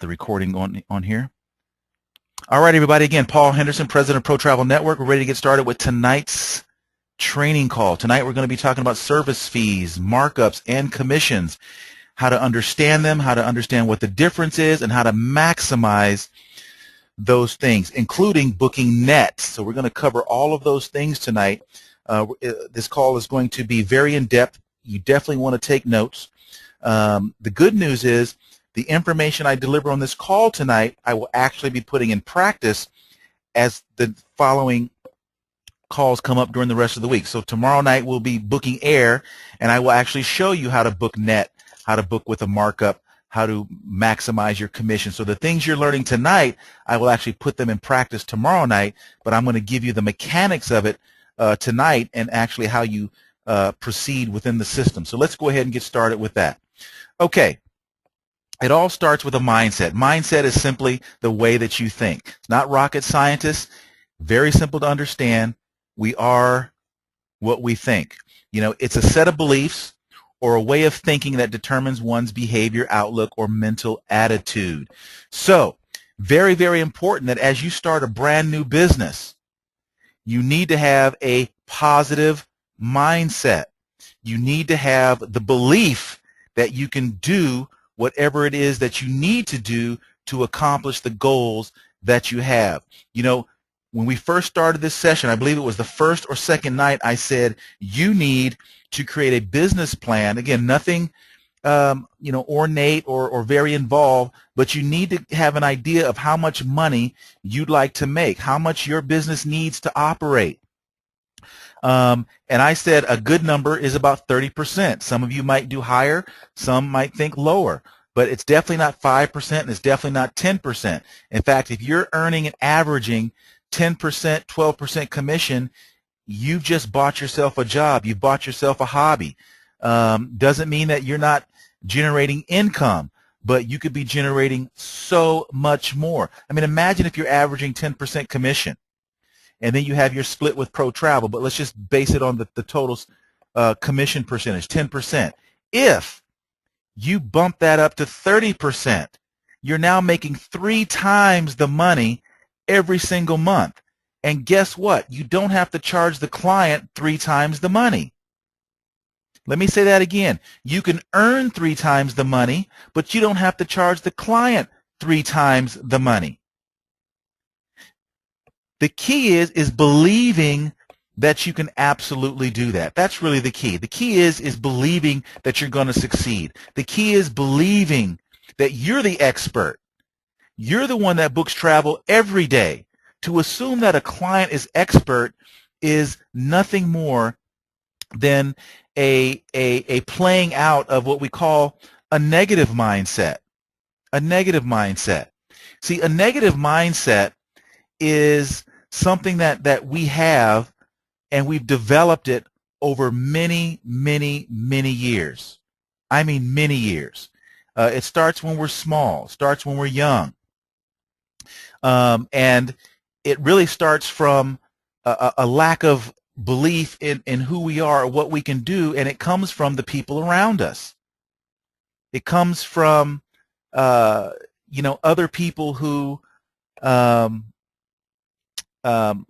the recording on here. All right, everybody. Again, Paul Henderson, President of Pro Travel Network. We're ready to get started with tonight's training call. Tonight, we're going to be talking about service fees, markups, and commissions, how to understand them, how to understand what the difference is, and how to maximize those things, including booking net. So we're going to cover all of those things tonight. This call is going to be very in-depth. You definitely want to take notes. The good news is the information I deliver on this call tonight, I will actually be putting in practice as the following calls come up during the rest of the week. So tomorrow night we'll be booking air, and I will actually show you how to book net, how to book with a markup, how to maximize your commission. So the things you're learning tonight, I will actually put them in practice tomorrow night, but I'm going to give you the mechanics of it tonight and actually how you proceed within the system. So let's go ahead and get started with that. Okay. It all starts with a mindset. Mindset is simply the way that you think. It's not rocket scientists. Very simple to understand. We are what we think. You know, it's a set of beliefs or a way of thinking that determines one's behavior, outlook, or mental attitude. So, very, very important that as you start a brand new business, you need to have a positive mindset. You need to have the belief that you can do whatever it is that you need to do to accomplish the goals that you have. You know, when we first started this session, I believe it was the first or second night, I said you need to create a business plan. Again, nothing ornate or very involved, but you need to have an idea of how much money you'd like to make, how much your business needs to operate. And I said a good number is about 30%. Some of you might do higher, some might think lower, but it's definitely not 5% and it's definitely not 10%. In fact, if you're earning and averaging 10%, 12% commission, you've just bought yourself a job. You've bought yourself a hobby. Doesn't mean that you're not generating income, but you could be generating so much more. I mean, imagine if you're averaging 10% commission. And then you have your split with Pro Travel, but let's just base it on the total commission percentage, 10%. If you bump that up to 30%, you're now making 3 times the money every single month. And guess what? You don't have to charge the client 3 times the money. Let me say that again. You can earn 3 times the money, but you don't have to charge the client 3 times the money. The key is believing that you can absolutely do that. That's really the key. The key is believing that you're going to succeed. The key is believing that you're the expert. You're the one that books travel every day. To assume that a client is expert is nothing more than a playing out of what we call a negative mindset. A negative mindset. See, a negative mindset is something that we have, and we've developed it over many, many, many years. I mean many years. It starts when we're small, starts when we're young. And it really starts from a lack of belief in who we are, or what we can do, and it comes from the people around us. It comes from other people who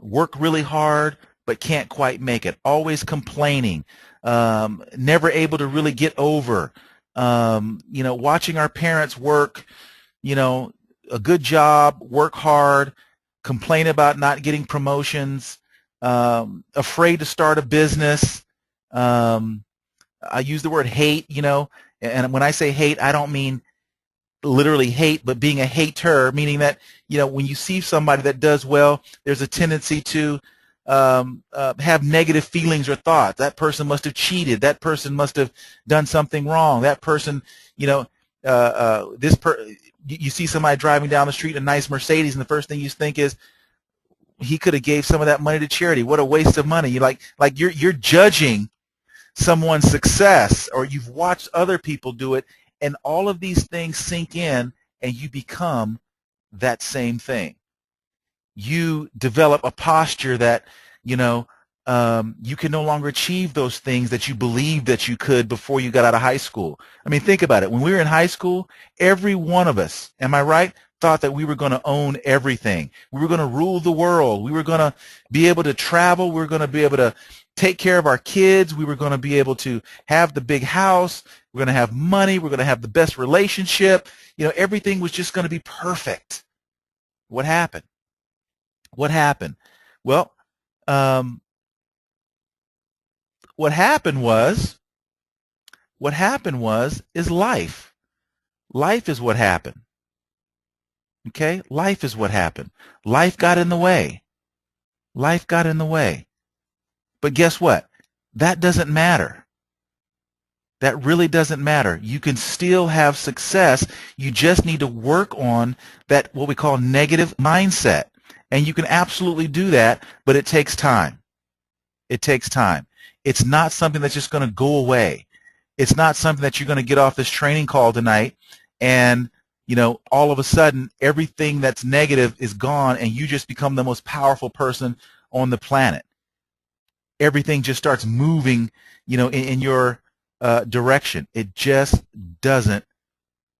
work really hard but can't quite make it, always complaining, never able to really get over, watching our parents work, a good job, work hard, complain about not getting promotions, afraid to start a business. I use the word hate, and when I say hate, I don't mean literally hate, but being a hater, meaning that, when you see somebody that does well, there's a tendency to have negative feelings or thoughts. That person must have cheated. That person must have done something wrong. That person, you see somebody driving down the street in a nice Mercedes, and the first thing you think is, he could have gave some of that money to charity. What a waste of money. You're judging someone's success, or you've watched other people do it, and all of these things sink in, and you become that same thing. You develop a posture that, you can no longer achieve those things that you believed that you could before you got out of high school. I mean, think about it. When we were in high school, every one of us, am I right, thought that we were going to own everything. We were going to rule the world. We were going to be able to travel. We were going to be able to take care of our kids. We were going to be able to have the big house. We're going to have money. We're going to have the best relationship. You know, everything was just going to be perfect. What happened? What happened? Well, what happened was is life. Life is what happened. Okay? Life is what happened. Life got in the way. Life got in the way. But guess what? That doesn't matter. That really doesn't matter. You can still have success. You just need to work on that, what we call negative mindset. And you can absolutely do that, but it takes time. It takes time. It's not something that's just going to go away. It's not something that you're going to get off this training call tonight and, you know, all of a sudden everything that's negative is gone and you just become the most powerful person on the planet. Everything just starts moving, you know, in your direction. It just doesn't,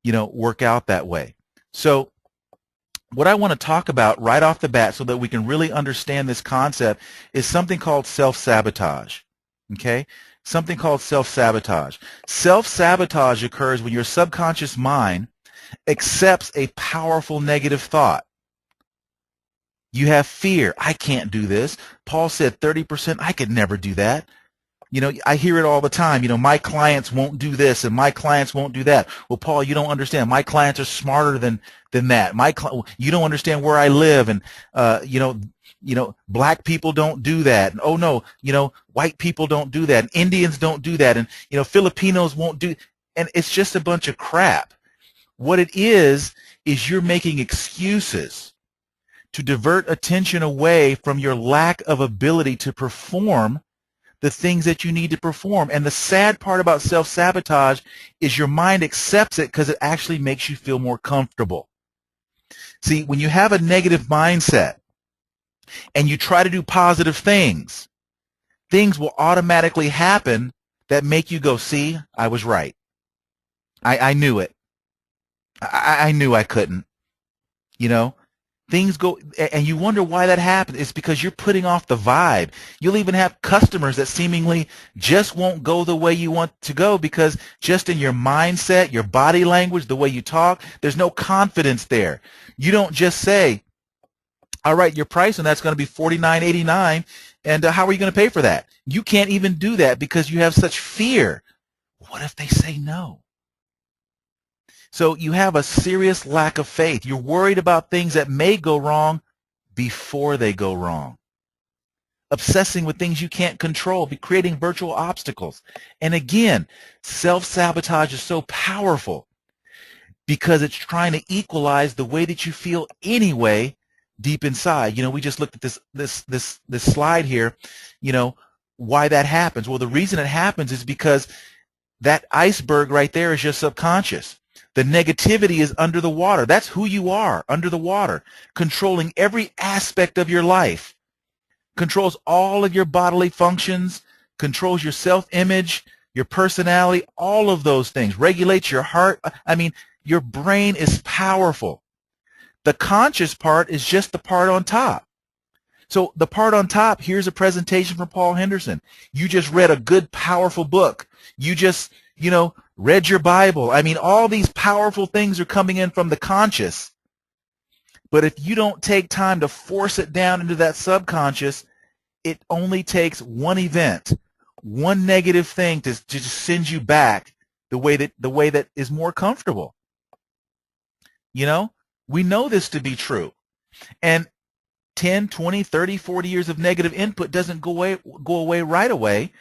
you know, work out that way. So what I want to talk about right off the bat so that we can really understand this concept is something called self-sabotage. Okay? Something called self-sabotage. Self-sabotage occurs when your subconscious mind accepts a powerful negative thought. You have fear. I can't do this. Paul said 30%. I could never do that. You know, I hear it all the time. You know, my clients won't do this and my clients won't do that. Well, Paul, you don't understand. My clients are smarter than that. You don't understand where I live, and you know, black people don't do that. And, oh no, you know, white people don't do that. And Indians don't do that. And you know, Filipinos won't do. And it's just a bunch of crap. What it is you're making excuses to divert attention away from your lack of ability to perform the things that you need to perform. And the sad part about self-sabotage is your mind accepts it because it actually makes you feel more comfortable. See, when you have a negative mindset and you try to do positive things, things will automatically happen that make you go, see, I was right. I knew it. I knew I couldn't. You know? Things go, and you wonder why that happens. It's because you're putting off the vibe. You'll even have customers that seemingly just won't go the way you want to go because just in your mindset, your body language, the way you talk, there's no confidence there. You don't just say, all right, your price, and that's going to be $49.89, and how are you going to pay for that? You can't even do that because you have such fear. What if they say no? So you have a serious lack of faith. You're worried about things that may go wrong before they go wrong. Obsessing with things you can't control, creating virtual obstacles. And again, self-sabotage is so powerful because it's trying to equalize the way that you feel anyway deep inside. You know, we just looked at this slide here, you know, why that happens. Well, the reason it happens is because that iceberg right there is your subconscious. The negativity is under the water. That's who you are, under the water, controlling every aspect of your life, controls all of your bodily functions, controls your self-image, your personality, all of those things, regulates your heart. I mean, your brain is powerful. The conscious part is just the part on top. So the part on top, here's a presentation from Paul Henderson. You just read a good, powerful book. You just, you know, read your Bible. I mean, all these powerful things are coming in from the conscious. But if you don't take time to force it down into that subconscious, it only takes one event, one negative thing to just send you back the way that is more comfortable. You know, we know this to be true. And 10, 20, 30, 40 years of negative input doesn't go away right away.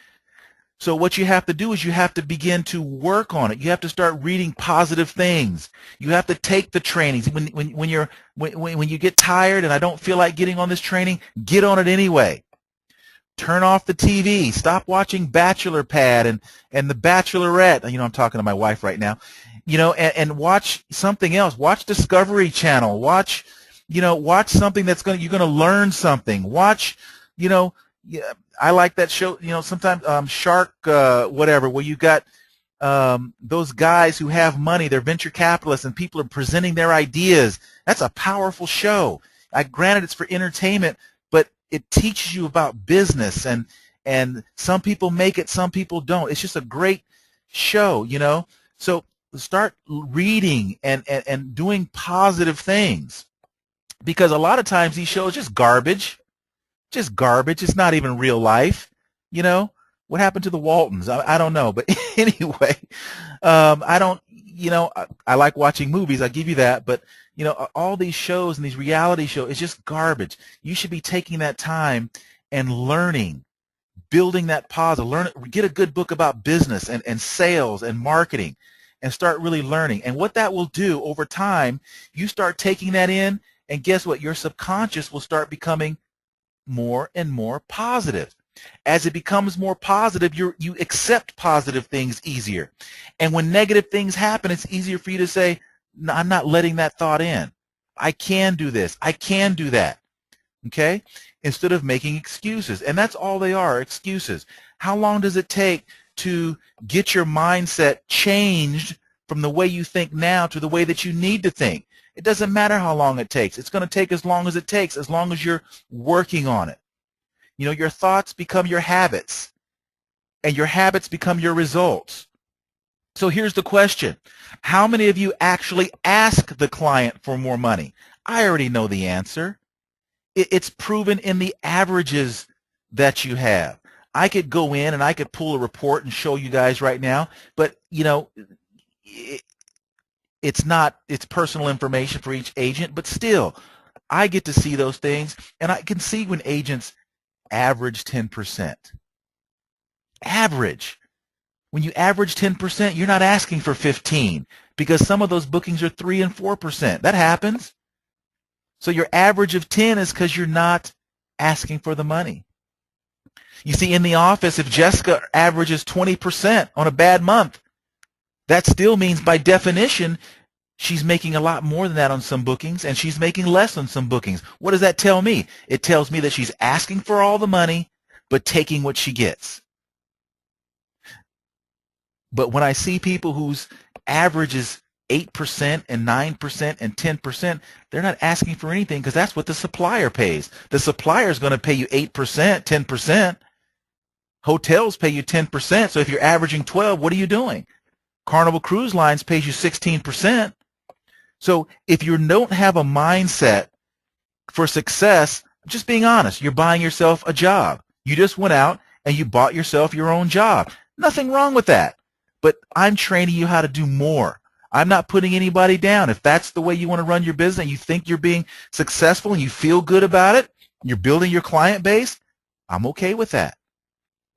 So what you have to do is you have to begin to work on it. You have to start reading positive things. You have to take the trainings. When you get tired and I don't feel like getting on this training, get on it anyway. Turn off the TV. Stop watching Bachelor Pad and The Bachelorette. You know, I'm talking to my wife right now. You know, and watch something else. Watch Discovery Channel. Watch something that's you're going to learn something. Watch, you know, I like that show, sometimes Shark, whatever, where you got those guys who have money, they're venture capitalists, and people are presenting their ideas. That's a powerful show. Granted, it's for entertainment, but it teaches you about business, and some people make it, some people don't. It's just a great show. So start reading and doing positive things, because a lot of times these shows are just garbage. Just garbage. It's not even real life. What happened to the Waltons? I don't know. But anyway, I don't, I like watching movies. I give you that. But, all these shows and these reality shows, it's just garbage. You should be taking that time and learning, building that positive. Get a good book about business and sales and marketing, and start really learning. And what that will do over time, you start taking that in, and guess what? Your subconscious will start becoming more and more positive. As it becomes more positive, you accept positive things easier. And when negative things happen, it's easier for you to say, no, I'm not letting that thought in. I can do this. I can do that. Okay? Instead of making excuses. And that's all they are, excuses. How long does it take to get your mindset changed from the way you think now to the way that you need to think? It doesn't matter how long it takes. It's going to take as long as it takes, as long as you're working on it. Your thoughts become your habits, and your habits become your results. So here's the question. How many of you actually ask the client for more money? I already know the answer. It's proven in the averages that you have. I could go in and I could pull a report and show you guys right now, but, it's personal information for each agent, but still, I get to see those things, and I can see when agents average 10%. Average. When you average 10%, you're not asking for 15, because some of those bookings are 3 and 4%. That happens. So your average of 10 is because you're not asking for the money. You see, in the office, if Jessica averages 20% on a bad month, that still means, by definition, she's making a lot more than that on some bookings, and she's making less on some bookings. What does that tell me? It tells me that she's asking for all the money, but taking what she gets. But when I see people whose average is 8% and 9% and 10%, they're not asking for anything, because that's what the supplier pays. The supplier is going to pay you 8%, 10%. Hotels pay you 10%. So if you're averaging 12, what are you doing? Carnival Cruise Lines pays you 16%. So if you don't have a mindset for success, just being honest, you're buying yourself a job. You just went out and you bought yourself your own job. Nothing wrong with that. But I'm training you how to do more. I'm not putting anybody down. If that's the way you want to run your business and you think you're being successful and you feel good about it, you're building your client base, I'm okay with that.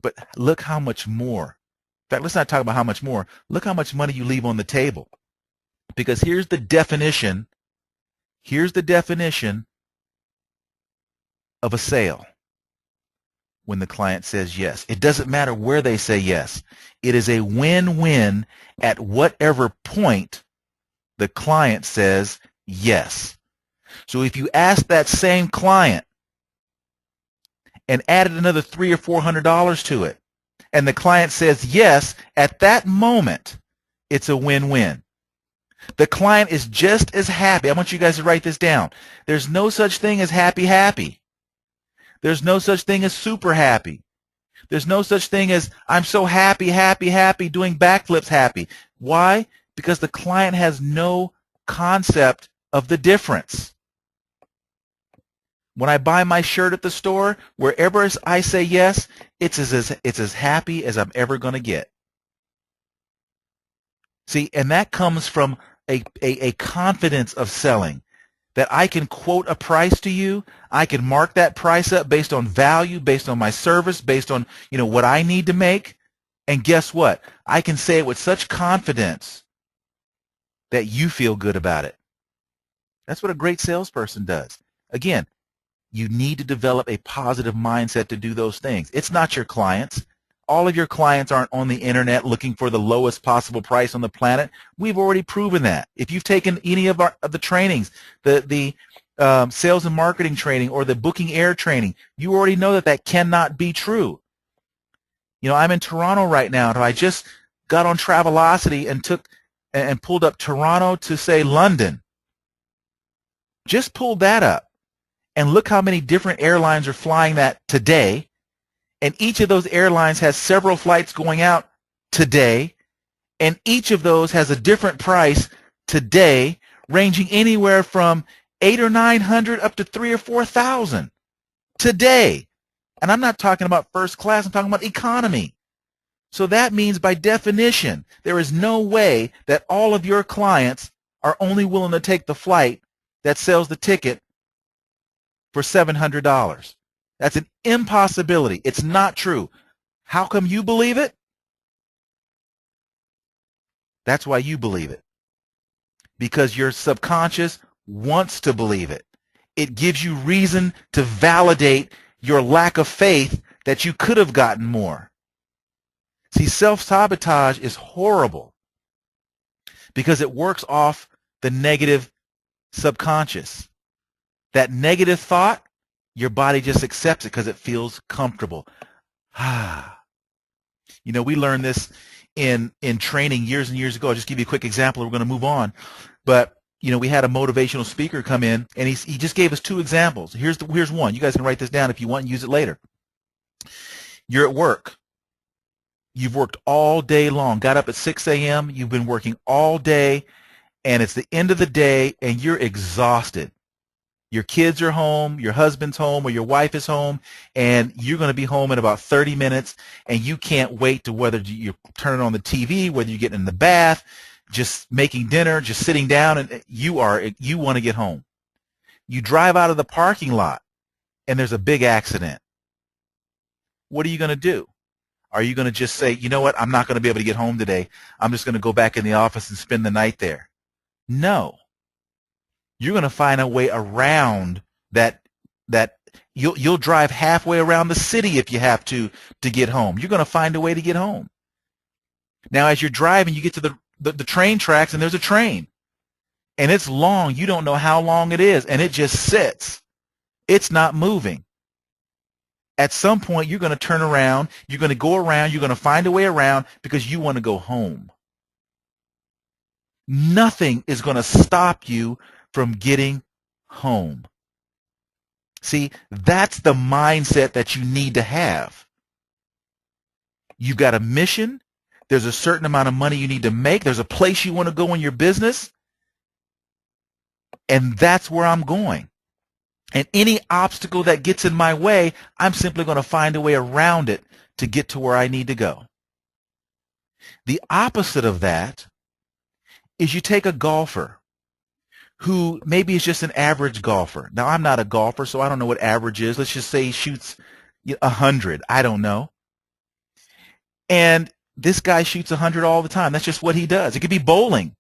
But look how much more. In fact, let's not talk about how much more. Look how much money you leave on the table. Because here's the definition. Here's the definition of a sale. When the client says yes. It doesn't matter where they say yes. It is a win-win at whatever point the client says yes. So if you ask that same client and added another $300 or $400 to it, and the client says yes, at that moment, it's a win-win. The client is just as happy. I want you guys to write this down. There's no such thing as happy. There's no such thing as super happy. There's no such thing as I'm so happy, doing backflips happy. Why? Because the client has no concept of the difference. When I buy my shirt at the store, wherever I say yes, it's as happy as I'm ever going to get. See, and that comes from a confidence of selling, that I can quote a price to you. I can mark that price up based on value, based on my service, based on what I need to make. And guess what? I can say it with such confidence that you feel good about it. That's what a great salesperson does. Again, you need to develop a positive mindset to do those things. It's not your clients. All of your clients aren't on the internet looking for the lowest possible price on the planet. We've already proven that. If you've taken any of the trainings, the sales and marketing training or the booking air training, you already know that that cannot be true. You know, I'm in Toronto right now, and I just got on Travelocity and pulled up Toronto to, say, London. Just pulled that up, and look how many different airlines are flying that today, and each of those airlines has several flights going out today, and each of those has a different price today, ranging anywhere from $800 or $900 up to $3,000 or $4,000 today. And I'm not talking about first class, I'm talking about economy. So that means, by definition, there is no way that all of your clients are only willing to take the flight that sells the ticket for $700. That's an impossibility. It's not true. How come you believe it? That's why you believe it. Because your subconscious wants to believe it. It gives you reason to validate your lack of faith that you could have gotten more. See, self-sabotage is horrible because it works off the negative subconscious. That negative thought, your body just accepts it because it feels comfortable. You know, we learned this in training years and years ago. I'll just give you a quick example. We're going to move on. But, you know, we had a motivational speaker come in, and he just gave us two examples. Here's one. You guys can write this down if you want and use it later. You're at work. You've worked all day long, got up at 6 a.m., you've been working all day, and it's the end of the day, and you're exhausted. Your kids are home, your husband's home, or your wife is home, and you're going to be home in about 30 minutes, and you can't wait to whether you're turning on the TV, whether you're getting in the bath, just making dinner, just sitting down, and you want to get home. You drive out of the parking lot, and there's a big accident. What are you going to do? Are you going to just say, you know what, I'm not going to be able to get home today. I'm just going to go back in the office and spend the night there? No. You're going to find a way around that. You'll drive halfway around the city if you have to get home. You're going to find a way to get home. Now, as you're driving, you get to the train tracks, and there's a train. And it's long. You don't know how long it is, and it just sits. It's not moving. At some point, you're going to turn around, you're going to go around, you're going to find a way around because you want to go home. Nothing is going to stop you from getting home. See, that's the mindset that you need to have. You've got a mission. There's a certain amount of money you need to make. There's a place you want to go in your business. And that's where I'm going. And any obstacle that gets in my way, I'm simply going to find a way around it to get to where I need to go. The opposite of that is you take a golfer who maybe is just an average golfer. Now, I'm not a golfer, so I don't know what average is. Let's just say he shoots 100. I don't know. And this guy shoots 100 all the time. That's just what he does. It could be bowling.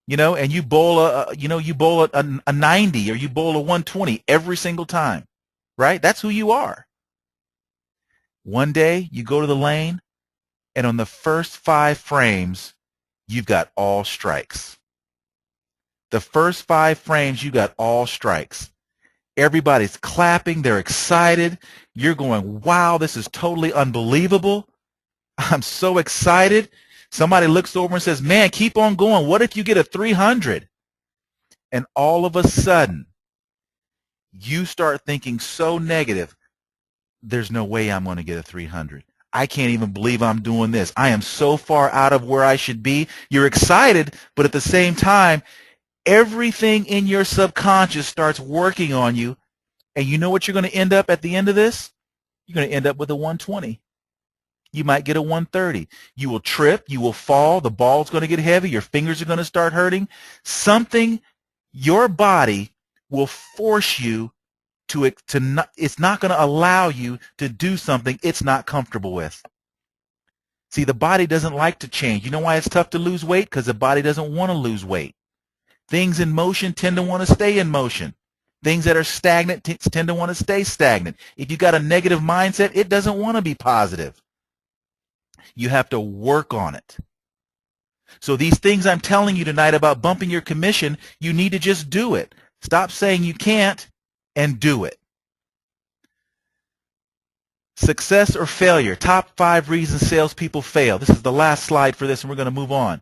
And you bowl a 90 or you bowl a 120 every single time, right? That's who you are. One day you go to the lane, and on the first 5 frames, you've got all strikes. The first 5 frames, you got all strikes. Everybody's clapping. They're excited. You're going, wow, this is totally unbelievable. I'm so excited. Somebody looks over and says, man, keep on going. What if you get a 300? And all of a sudden, you start thinking so negative, there's no way I'm going to get a 300. I can't even believe I'm doing this. I am so far out of where I should be. You're excited, but at the same time, everything in your subconscious starts working on you. And you know what you're going to end up at the end of this? You're going to end up with a 120. You might get a 130. You will trip. You will fall. The ball's going to get heavy. Your fingers are going to start hurting. Your body will force you to not, it's not going to allow you to do something it's not comfortable with. See, the body doesn't like to change. You know why it's tough to lose weight? Because the body doesn't want to lose weight. Things in motion tend to want to stay in motion. Things that are stagnant tend to want to stay stagnant. If you've got a negative mindset, it doesn't want to be positive. You have to work on it. So these things I'm telling you tonight about bumping your commission, you need to just do it. Stop saying you can't and do it. Success or failure. Top 5 reasons salespeople fail. This is the last slide for this, and we're going to move on.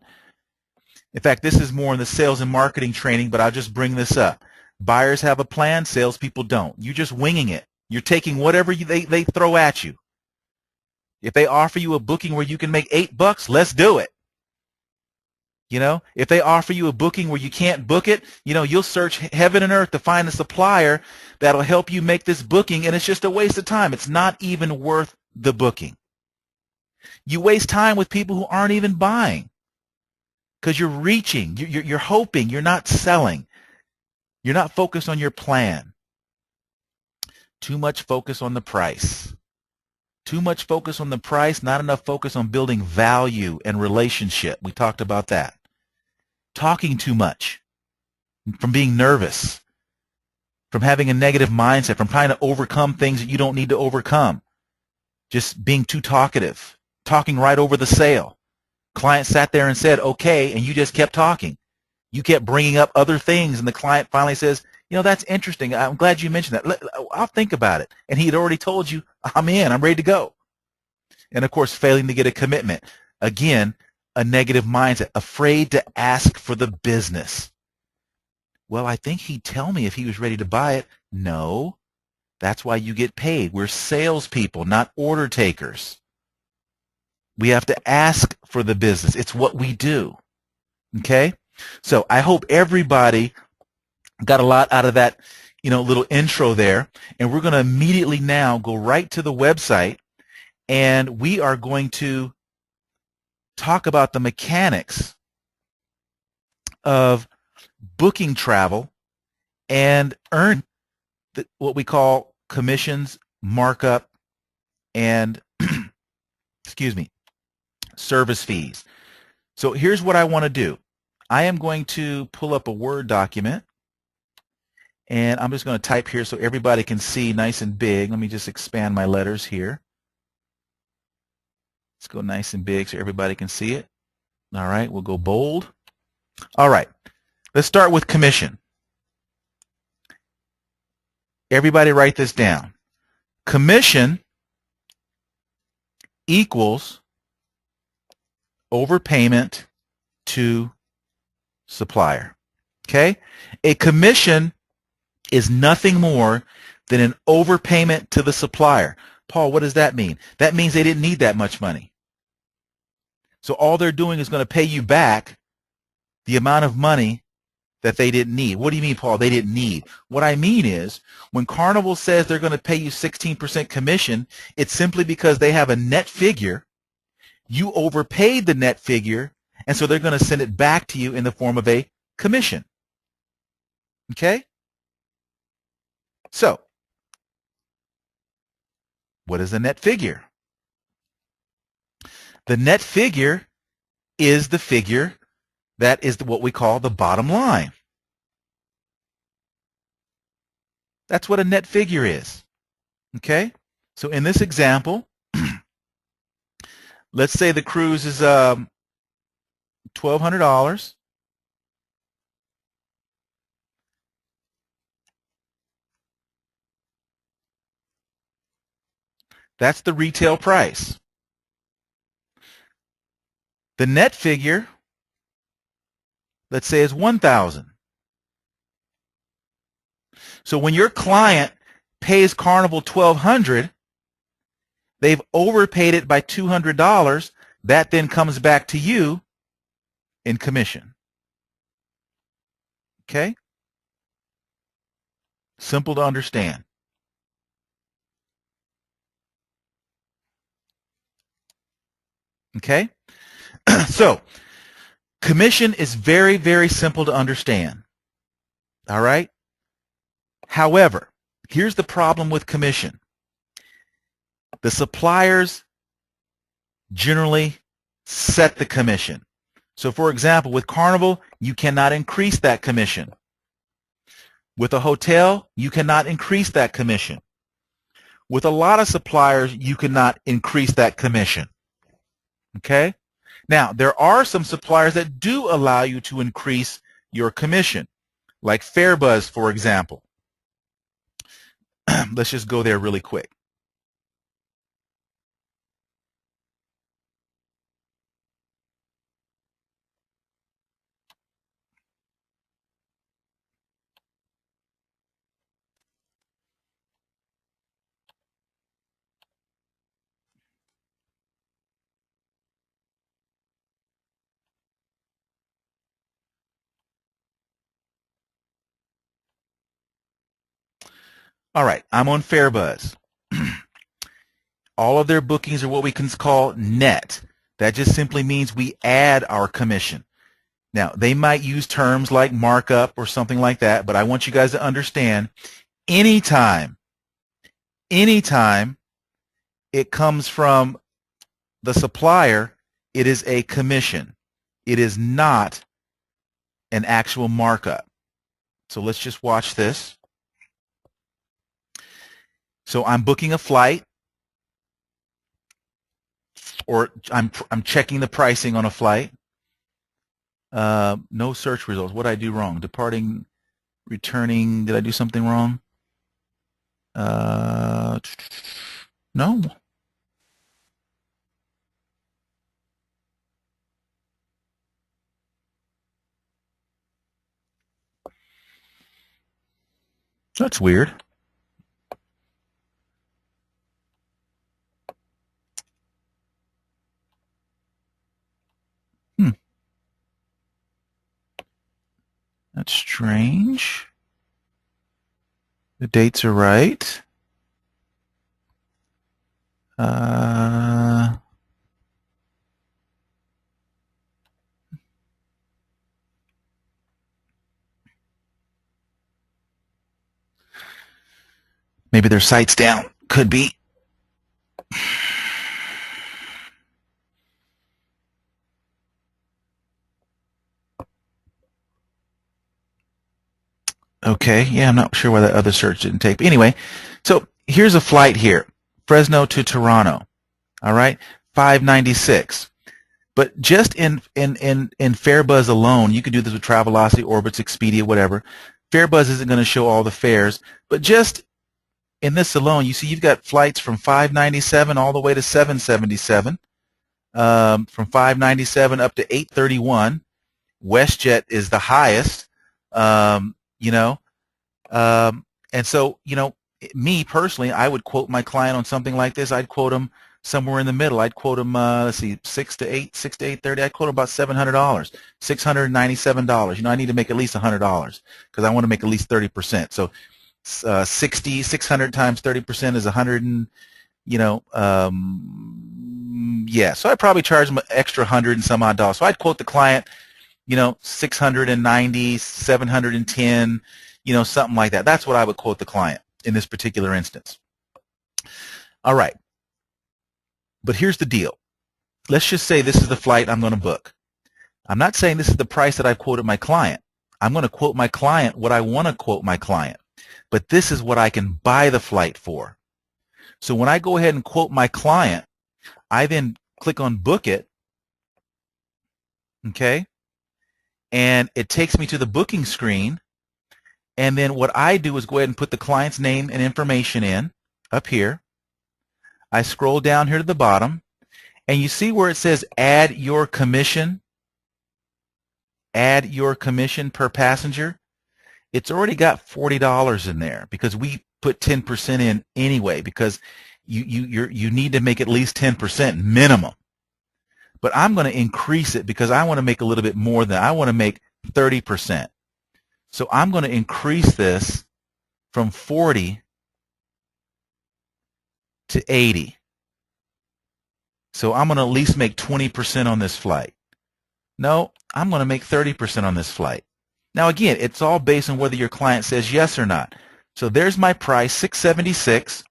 In fact, this is more in the sales and marketing training, but I'll just bring this up. Buyers have a plan. Salespeople don't. You're just winging it. You're taking whatever they throw at you. If they offer you a booking where you can make $8, let's do it. If they offer you a booking where you can't book it, you'll search heaven and earth to find a supplier that'll help you make this booking, and it's just a waste of time. It's not even worth the booking. You waste time with people who aren't even buying because you're reaching, you're hoping, you're not selling. You're not focused on your plan. Too much focus on the price. Too much focus on the price, not enough focus on building value and relationship. We talked about that. Talking too much, from being nervous, from having a negative mindset, from trying to overcome things that you don't need to overcome. Just being too talkative, talking right over the sale. Client sat there and said, okay, and you just kept talking. You kept bringing up other things, and the client finally says, that's interesting. I'm glad you mentioned that. I'll think about it. And he had already told you, I'm in. I'm ready to go. And, of course, failing to get a commitment. Again, a negative mindset, afraid to ask for the business. Well, I think he'd tell me if he was ready to buy it. No, that's why you get paid. We're salespeople, not order takers. We have to ask for the business. It's what we do. Okay? So I hope everybody got a lot out of that, little intro there. And we're going to immediately now go right to the website, and we are going to talk about the mechanics of booking travel and earn what we call commissions, markup, and service fees. So here's what I want to do. I am going to pull up a Word document, and I'm just going to type here so everybody can see nice and big. Let me just expand my letters here. Let's go nice and big so everybody can see it. All right, we'll go bold. All right, let's start with commission. Everybody write this down. Commission equals overpayment to supplier. Okay? A commission is nothing more than an overpayment to the supplier. Paul, what does that mean? That means they didn't need that much money. So all they're doing is going to pay you back the amount of money that they didn't need. What do you mean, Paul? They didn't need. What I mean is when Carnival says they're going to pay you 16% commission, it's simply because they have a net figure. You overpaid the net figure, and so they're going to send it back to you in the form of a commission. Okay? So, what is the net figure? The net figure is the figure that is what we call the bottom line. That's what a net figure is. Okay? So in this example, let's say the cruise is $1,200. That's the retail price. The net figure, let's say, is $1,000. So when your client pays Carnival $1,200, they've overpaid it by $200. That then comes back to you in commission. Okay? Simple to understand. Okay? So, commission is very, very simple to understand. All right? However, here's the problem with commission. The suppliers generally set the commission. So, for example, with Carnival, you cannot increase that commission. With a hotel, you cannot increase that commission. With a lot of suppliers, you cannot increase that commission. Okay? Now, there are some suppliers that do allow you to increase your commission. like Fairbuzz, for example. Let's just go there really quick. All right, I'm on Fairbuzz. All of their bookings are what we can call net. That just simply means we add our commission. Now, they might use terms like markup or something like that, but I want you guys to understand, anytime it comes from the supplier, it is a commission. It is not an actual markup. So let's just watch this. So I'm booking a flight, or I'm checking the pricing on a flight. No search results. What did I do wrong? Departing, returning. Did I do something wrong? No. That's weird. That's strange. The dates are right. Maybe their site's down. Could be. Okay, yeah, I'm not sure why that other search didn't take. But anyway, so here's a flight here, Fresno to Toronto. All right, $596. But just in Fairbuzz alone, you can do this with Travelocity, Orbitz, Expedia, whatever. Fairbuzz isn't going to show all the fares, but just in this alone, you see you've got flights from $597 all the way to $777, from $597 up to $831. WestJet is the highest. You know, and so, you know, me personally, I would quote my client on something like this. I'd quote them somewhere in the middle. I'd quote them, let's see, 6 to 8:30. I'd quote them about $700, $697. You know, I need to make at least $100 because I want to make at least 30%. So, 600 times 30% is 100, and you know, yeah. So I'd probably charge them an extra 100 and some odd dollars. So I'd quote the client, you know, 690, 710, you know, something like that. That's what I would quote the client in this particular instance. All right. But here's the deal. Let's just say this is the flight I'm going to book. I'm not saying this is the price that I've quoted my client. I'm going to quote my client what I want to quote my client. But this is what I can buy the flight for. So when I go ahead and quote my client, I then click on book it. Okay. And it takes me to the booking screen, and then what I do is go ahead and put the client's name and information in up here. I scroll down here to the bottom, and you see where it says add your commission per passenger. It's already got $40 in there because we put 10% in anyway, because you need to make at least 10% minimum. But I'm going to increase it because I want to make a little bit more than I want to make 30%. So I'm going to increase this from 40 to 80. So I'm going to at least make 20% on this flight. No, I'm going to make 30% on this flight. Now again, it's all based on whether your client says yes or not. So there's my price, $676.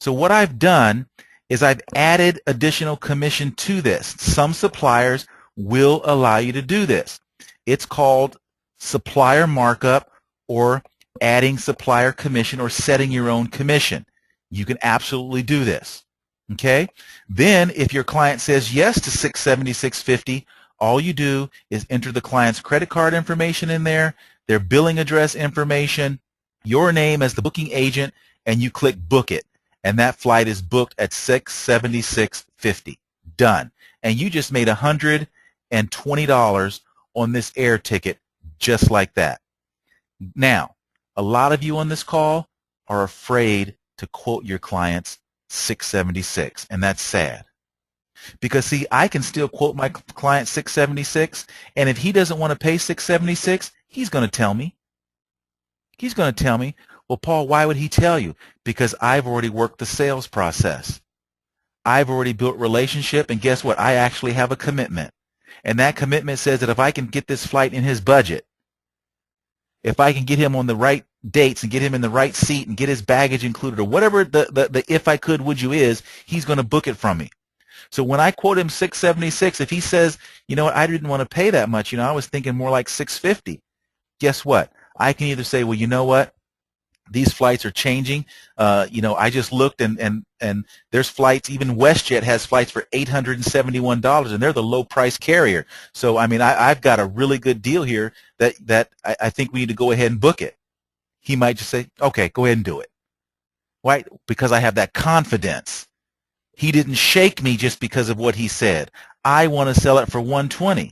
So what I've done is I've added additional commission to this. Some suppliers will allow you to do this. It's called supplier markup, or adding supplier commission, or setting your own commission. You can absolutely do this. Okay? Then if your client says yes to $676.50, all you do is enter the client's credit card information in there, their billing address information, your name as the booking agent, and you click book it. And that flight is booked at $676.50. Done. And you just made $120 on this air ticket just like that. Now, a lot of you on this call are afraid to quote your clients $676, and that's sad. Because see, I can still quote my client $676, and if he doesn't want to pay $676, he's going to tell me. He's going to tell me, well, Paul, why would he tell you? Because I've already worked the sales process. I've already built relationship, and guess what? I actually have a commitment. And that commitment says that if I can get this flight in his budget, if I can get him on the right dates and get him in the right seat and get his baggage included or whatever the if I could, would you is, he's going to book it from me. So when I quote him $676, if he says, you know what, I didn't want to pay that much, I was thinking more like $650, guess what? I can either say, well, you know what, these flights are changing. I just looked and there's flights, even WestJet has flights for $871, and they're the low price carrier. So, I mean, I've got a really good deal here that I think we need to go ahead and book it. He might just say, okay, go ahead and do it. Why? Because I have that confidence. He didn't shake me just because of what he said. I want to sell it for $120.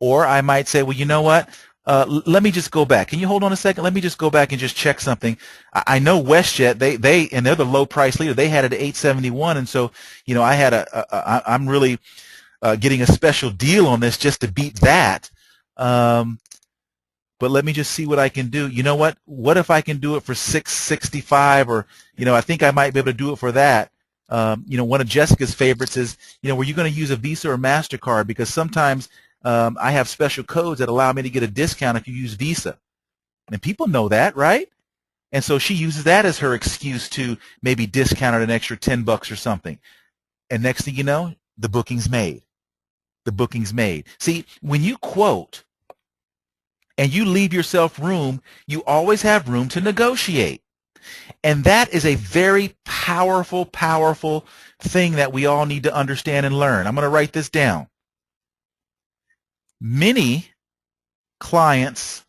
Or I might say, well, you know what? Let me just go back. Can you hold on a second? Let me just go back and just check something. I know WestJet, and they're the low price leader. They had it at $871, and so I had I'm really getting a special deal on this just to beat that. But let me just see what I can do. You know what? What if I can do it for $665, or I think I might be able to do it for that. One of Jessica's favorites is, were you going to use a Visa or MasterCard? Because sometimes I have special codes that allow me to get a discount if you use Visa. And people know that, right? And so she uses that as her excuse to maybe discount it an extra $10 or something. And next thing you know, the booking's made. The booking's made. See, when you quote and you leave yourself room, you always have room to negotiate. And that is a very powerful, powerful thing that we all need to understand and learn. I'm going to write this down. Many clients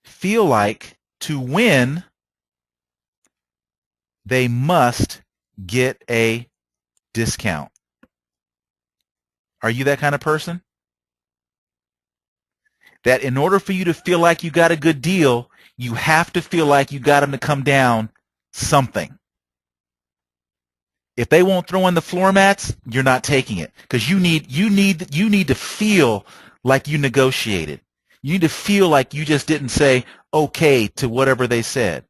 feel like to win, they must get a discount. Are you that kind of person? That in order for you to feel like you got a good deal, you have to feel like you got them to come down something. If they won't throw in the floor mats, you're not taking it, because you need to feel like you negotiated. You need to feel like you just didn't say okay to whatever they said.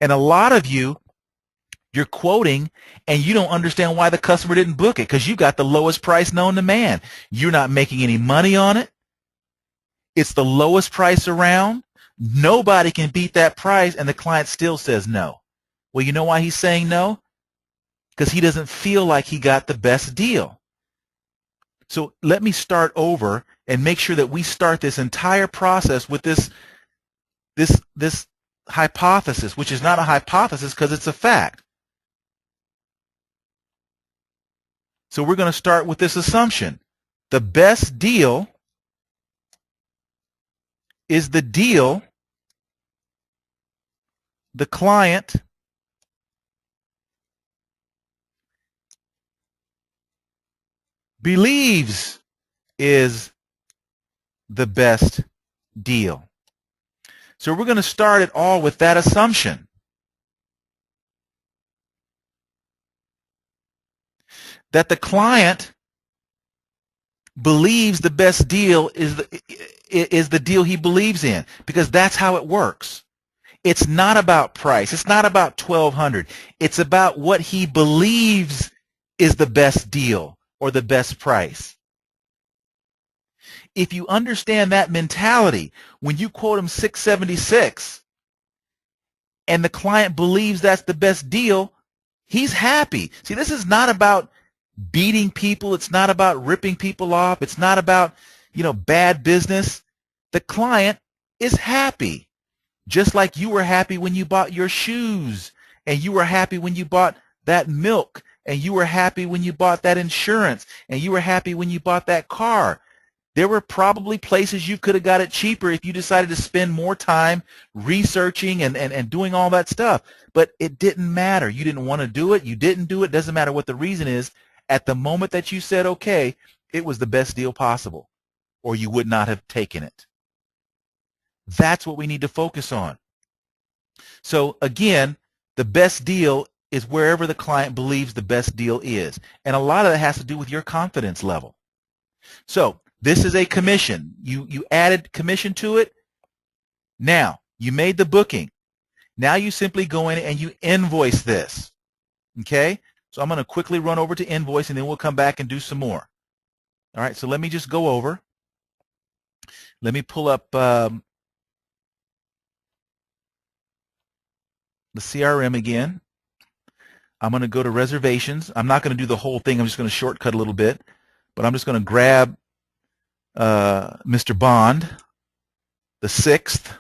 And a lot of you're quoting and you don't understand why the customer didn't book it, because you got the lowest price known to man. You're not making any money on it. It's the lowest price around. Nobody can beat that price, and the client still says no. Well, you know why he's saying no? Because he doesn't feel like he got the best deal. So let me start over and make sure that we start this entire process with this hypothesis, which is not a hypothesis because it's a fact. So we're going to start with this assumption. The best deal is the deal the client believes is the best deal. So we're going to start it all with that assumption. That the client believes the best deal is the deal he believes in, because that's how it works. It's not about price. It's not about $1,200. It's about what he believes is the best deal or the best price. If you understand that mentality, when you quote him $676 and the client believes that's the best deal, he's happy. See, this is not about beating people. It's not about ripping people off. It's not about, bad business. The client is happy. Just like you were happy when you bought your shoes, and you were happy when you bought that milk, and you were happy when you bought that insurance, and you were happy when you bought that car. There were probably places you could have got it cheaper if you decided to spend more time researching and doing all that stuff. But it didn't matter. You didn't want to do it. You didn't do it. Doesn't matter what the reason is. At the moment that you said okay, it was the best deal possible, or you would not have taken it. That's what we need to focus on. So again, the best deal is wherever the client believes the best deal is. And a lot of that has to do with your confidence level. So this is a commission. You added commission to it. Now, you made the booking. Now you simply go in and you invoice this. Okay? So I'm going to quickly run over to invoice, and then we'll come back and do some more. All right, so let me just go over. Let me pull up the CRM again. I'm going to go to reservations. I'm not going to do the whole thing. I'm just going to shortcut a little bit. But I'm just going to grab Mr. Bond, the 6th.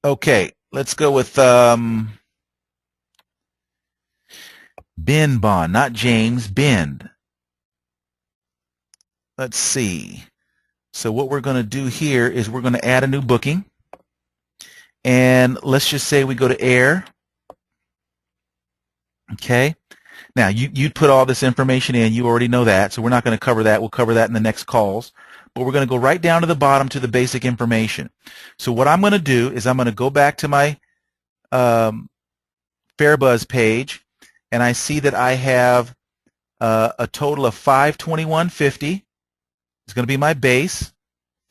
Okay, let's go with Ben Bond, not James, Ben. Let's see. So what we're going to do here is we're going to add a new booking. And let's just say we go to air. Okay. Now, you'd put all this information in. You already know that, so we're not going to cover that. We'll cover that in the next calls. But we're going to go right down to the bottom to the basic information. So what I'm going to do is I'm going to go back to my FairBuzz page, and I see that I have a total of $521.50. It's going to be my base,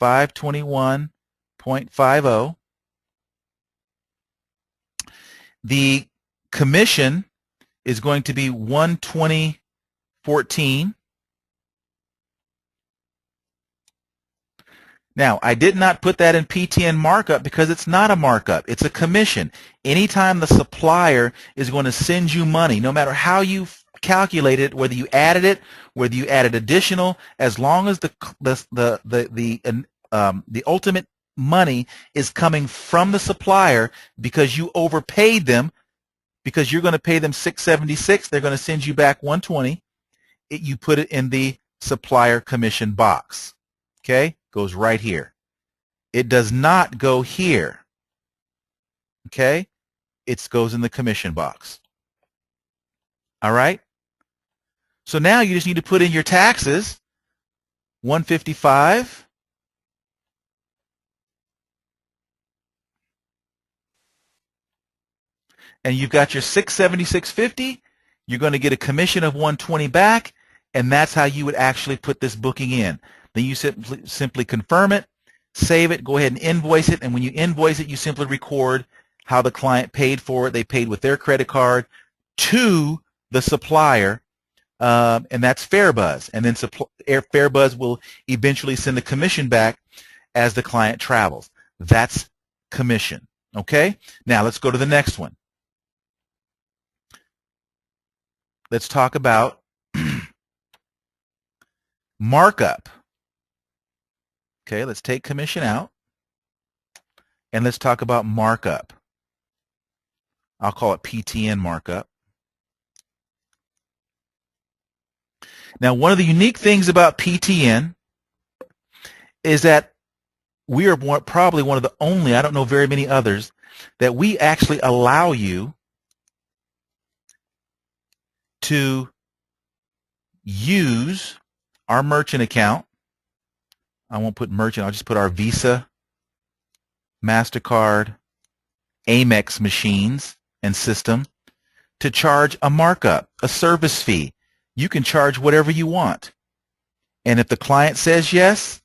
521.50. The commission is going to be 120.14. Now, I did not put that in PTN markup because it's not a markup. It's a commission. Anytime the supplier is going to send you money, no matter how you calculate it, whether you added it, whether you added additional, as long as the ultimate money is coming from the supplier because you overpaid them, because you're going to pay them $676, they're going to send you back $120. You put it in the supplier commission box. Okay? Goes right here. It does not go here. Okay? It goes in the commission box. All right? So now you just need to put in your taxes, $155. And you've got your $676.50. You're going to get a commission of $120 back, and that's how you would actually put this booking in. Then you simply confirm it, save it, go ahead and invoice it, and when you invoice it, you simply record how the client paid for it. They paid with their credit card to the supplier, and that's FairBuzz. And then FairBuzz will eventually send the commission back as the client travels. That's commission. Okay? Now let's go to the next one. Let's talk about markup. Okay, let's take commission out, and let's talk about markup. I'll call it PTN markup. Now, one of the unique things about PTN is that we are probably one of the only, I don't know very many others, that we actually allow you to use our merchant account. I won't put merchant, I'll just put our Visa, MasterCard, Amex machines and system to charge a markup, a service fee. You can charge whatever you want. And if the client says yes,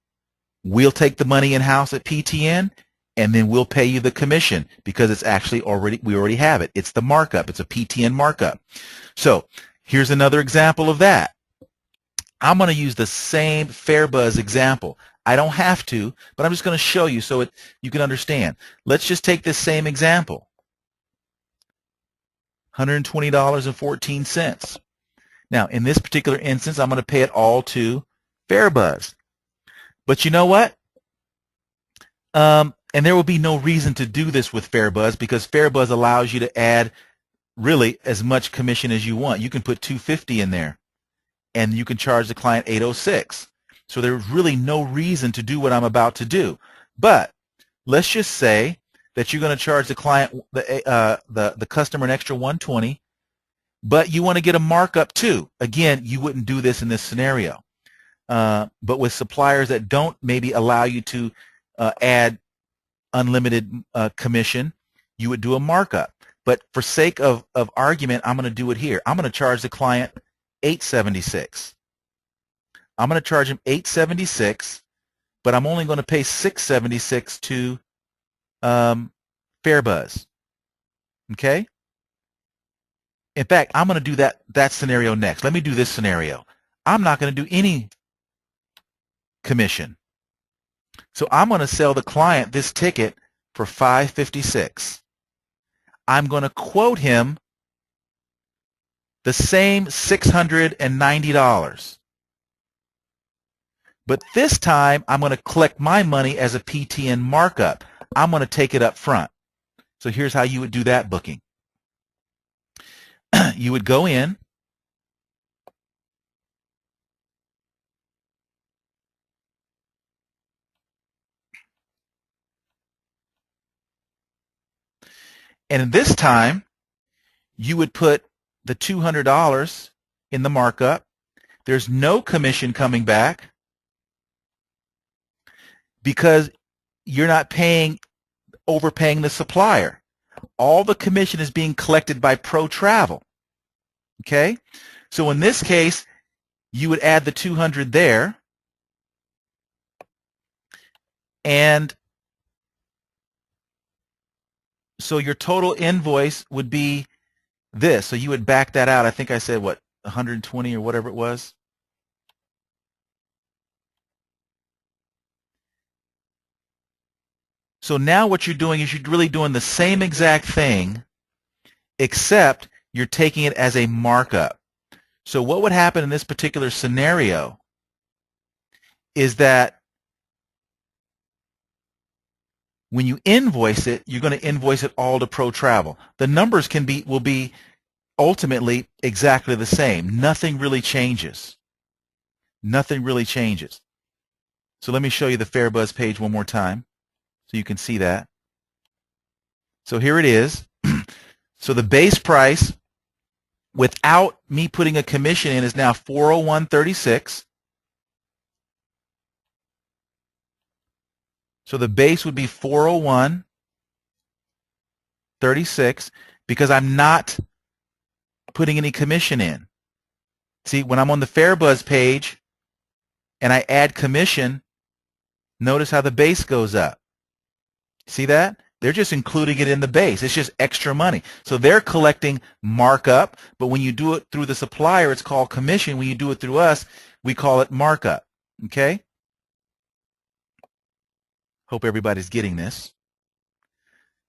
we'll take the money in-house at PTN, and then we'll pay you the commission because it's actually we already have it. It's the markup. It's a PTN markup. So here's another example of that. I'm going to use the same FairBuzz example. I don't have to, but I'm just going to show you so you can understand. Let's just take this same example. $120.14. Now, in this particular instance, I'm going to pay it all to FairBuzz. But you know what? And there will be no reason to do this with FairBuzz because FairBuzz allows you to add really as much commission as you want. You can put $250 in there, and you can charge the client $806. So there's really no reason to do what I'm about to do. But let's just say that you're going to charge the client, the customer, an extra $120, but you want to get a markup too. Again, you wouldn't do this in this scenario. But with suppliers that don't maybe allow you to add unlimited commission, you would do a markup. But for sake of argument, I'm going to do it here. I'm going to charge the client $876. I'm going to charge him $876, but I'm only going to pay $676 to FairBuzz. Okay? In fact, I'm going to do that scenario next. Let me do this scenario. I'm not going to do any commission. So I'm going to sell the client this ticket for $556. I'm going to quote him the same $690. But this time, I'm going to collect my money as a PTN markup. I'm going to take it up front. So here's how you would do that booking. You would go in, and this time, you would put the $200 in the markup. There's no commission coming back because you're not overpaying the supplier. All the commission is being collected by Pro Travel. Okay? So in this case, you would add the $200 there, and so your total invoice would be this. So you would back that out. I think I said, what, 120 or whatever it was? So now what you're doing is you're really doing the same exact thing, except you're taking it as a markup. So what would happen in this particular scenario is that when you invoice it, you're going to invoice it all to Pro Travel. The numbers will be ultimately exactly the same. Nothing really changes. Nothing really changes. So let me show you the FairBuzz page one more time so you can see that. So here it is. So the base price without me putting a commission in is now $401.36. So the base would be $401.36 because I'm not putting any commission in. See, when I'm on the FairBuzz page and I add commission, notice how the base goes up. See that? They're just including it in the base. It's just extra money. So they're collecting markup, but when you do it through the supplier, it's called commission. When you do it through us, we call it markup. Okay? Hope everybody's getting this.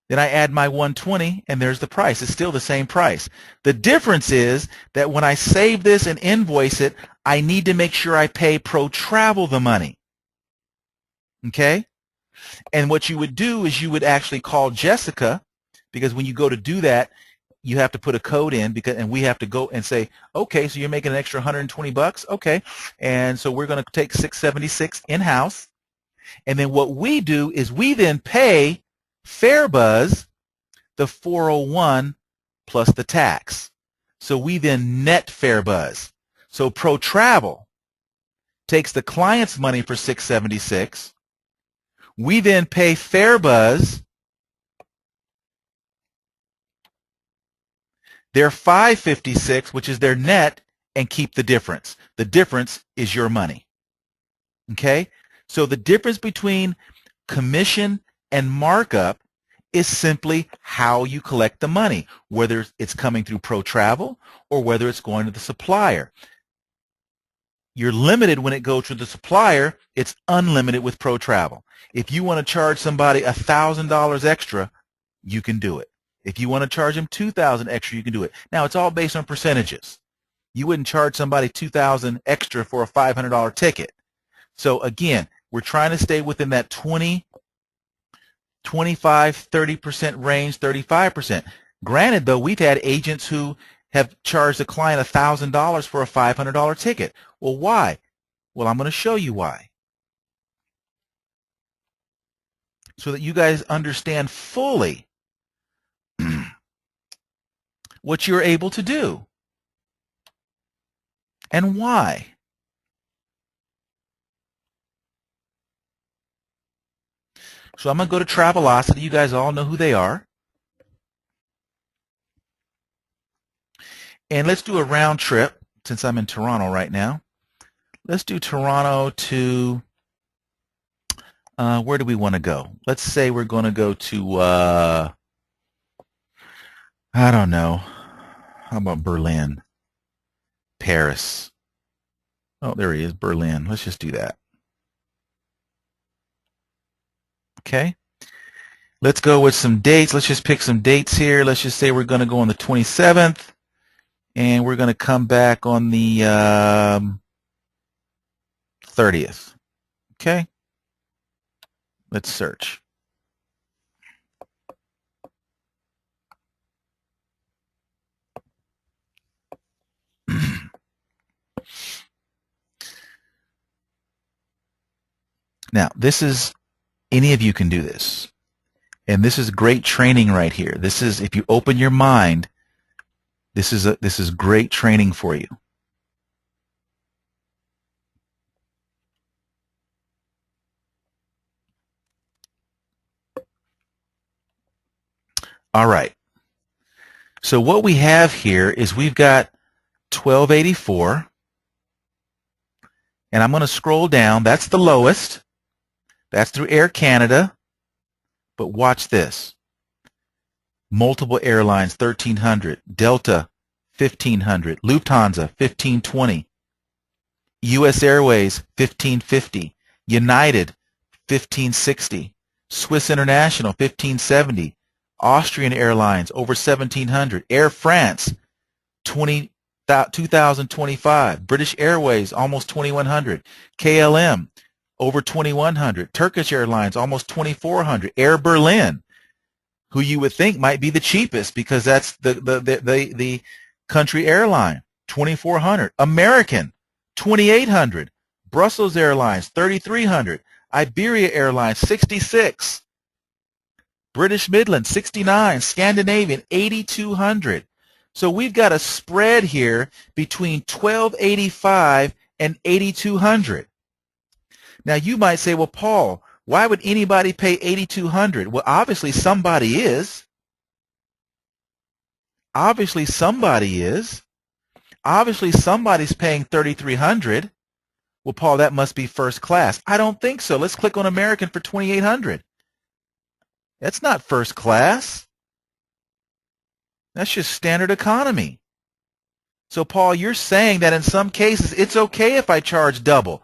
Then I add my 120, and there's the price. It's still the same price. The difference is that when I save this and invoice it, I need to make sure I pay Pro Travel the money. Okay? And what you would do is you would actually call Jessica, because when you go to do that, you have to put a code in, and we have to go and say, okay, so you're making an extra $120, okay, and so we're going to take $676 in-house, and then what we do is we then pay FairBuzz the $401 plus the tax. So we then net FairBuzz. So Pro Travel takes the client's money for $676. We then pay FairBuzz their $556, which is their net, and keep the difference. The difference is your money. Okay? So the difference between commission and markup is simply how you collect the money, whether it's coming through Pro Travel or whether it's going to the supplier. You're limited when it goes to the supplier. It's unlimited with Pro Travel. If you want to charge somebody $1,000 extra, you can do it. If you want to charge them $2,000 extra, you can do it. Now, it's all based on percentages. You wouldn't charge somebody $2,000 extra for a $500 ticket. So again, We're trying to stay within that 20, 25, 30% range, 35%. Granted, though, we've had agents who have charged a client $1,000 for a $500 ticket. Well, why? Well, I'm going to show you why, so that you guys understand fully what you're able to do and why. So I'm going to go to Travelocity. You guys all know who they are. And let's do a round trip, since I'm in Toronto right now. Let's do Toronto to, where do we want to go? Let's say we're going to go to, I don't know. How about Berlin? Paris. Oh, there he is, Berlin. Let's just do that. Okay. Let's go with some dates. Let's just pick some dates here. Let's just say we're going to go on the 27th, and we're going to come back on the 30th. Okay. Let's search. Now, this is, any of you can do this. And this is great training right here. This is, if you open your mind, this is great training for you. All right. So what we have here is we've got 1284, and I'm going to scroll down. That's the lowest. That's through Air Canada. But watch this. Multiple airlines, 1,300. Delta, 1,500. Lufthansa, 1,520. U.S. Airways, 1,550. United, 1,560. Swiss International, 1,570. Austrian Airlines, over 1,700. Air France, 2,025. British Airways, almost 2,100. KLM, over 2,100. Turkish Airlines, almost 2,400. Air Berlin, who you would think might be the cheapest because that's the country airline, 2,400. American, 2,800. Brussels Airlines, 3,300. Iberia Airlines, 66. British Midland, 69. Scandinavian, 8,200. So we've got a spread here between 1,285 and 8,200. Now you might say, well, Paul, why would anybody pay 8,200? Well, obviously somebody is. Obviously somebody is. Obviously somebody's paying 3,300. Well, Paul, that must be first class. I don't think so. Let's click on American for 2,800. That's not first class. That's just standard economy. So, Paul, you're saying that in some cases it's okay if I charge double.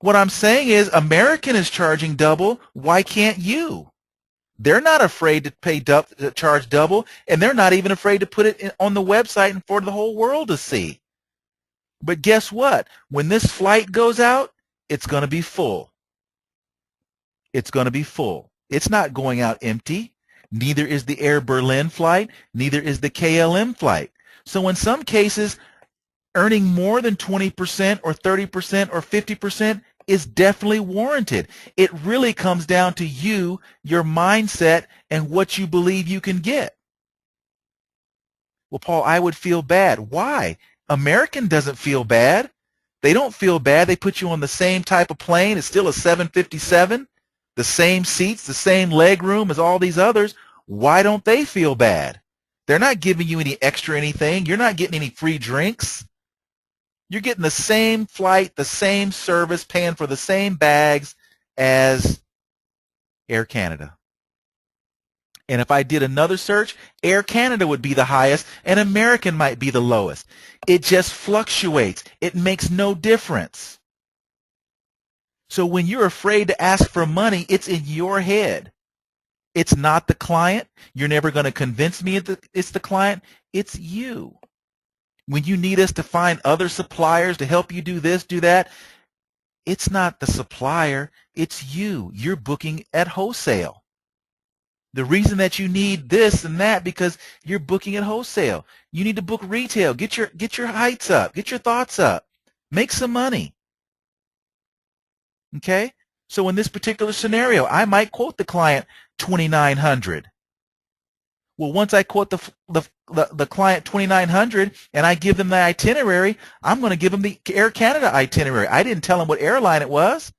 What I'm saying is American is charging double. Why can't you? They're not afraid to charge double, and they're not even afraid to put it on the website and for the whole world to see. But guess what? When this flight goes out, it's going to be full. It's going to be full. It's not going out empty. Neither is the Air Berlin flight. Neither is the KLM flight. So in some cases, earning more than 20% or 30% or 50% is definitely warranted. It really comes down to you, your mindset, and what you believe you can get. Well, Paul, I would feel bad. Why? American doesn't feel bad. They don't feel bad. They put you on the same type of plane. It's still a 757, the same seats, the same leg room as all these others. Why don't they feel bad? They're not giving you any extra anything. You're not getting any free drinks. You're getting the same flight, the same service, paying for the same bags as Air Canada. And if I did another search, Air Canada would be the highest and American might be the lowest. It just fluctuates. It makes no difference. So when you're afraid to ask for money, it's in your head. It's not the client. You're never going to convince me it's the client. It's you. When you need us to find other suppliers to help you do this, do that, It's not the supplier, it's you. You're booking at wholesale. The reason that you need this and that because you're booking at wholesale. You need to book retail. Get your heights up. Get your thoughts up. Make some money. Okay? So in this particular scenario, I might quote the client $2,900. Well, once I quote the client $2,900 and I give them the itinerary, I'm going to give them the Air Canada itinerary. I didn't tell them what airline it was.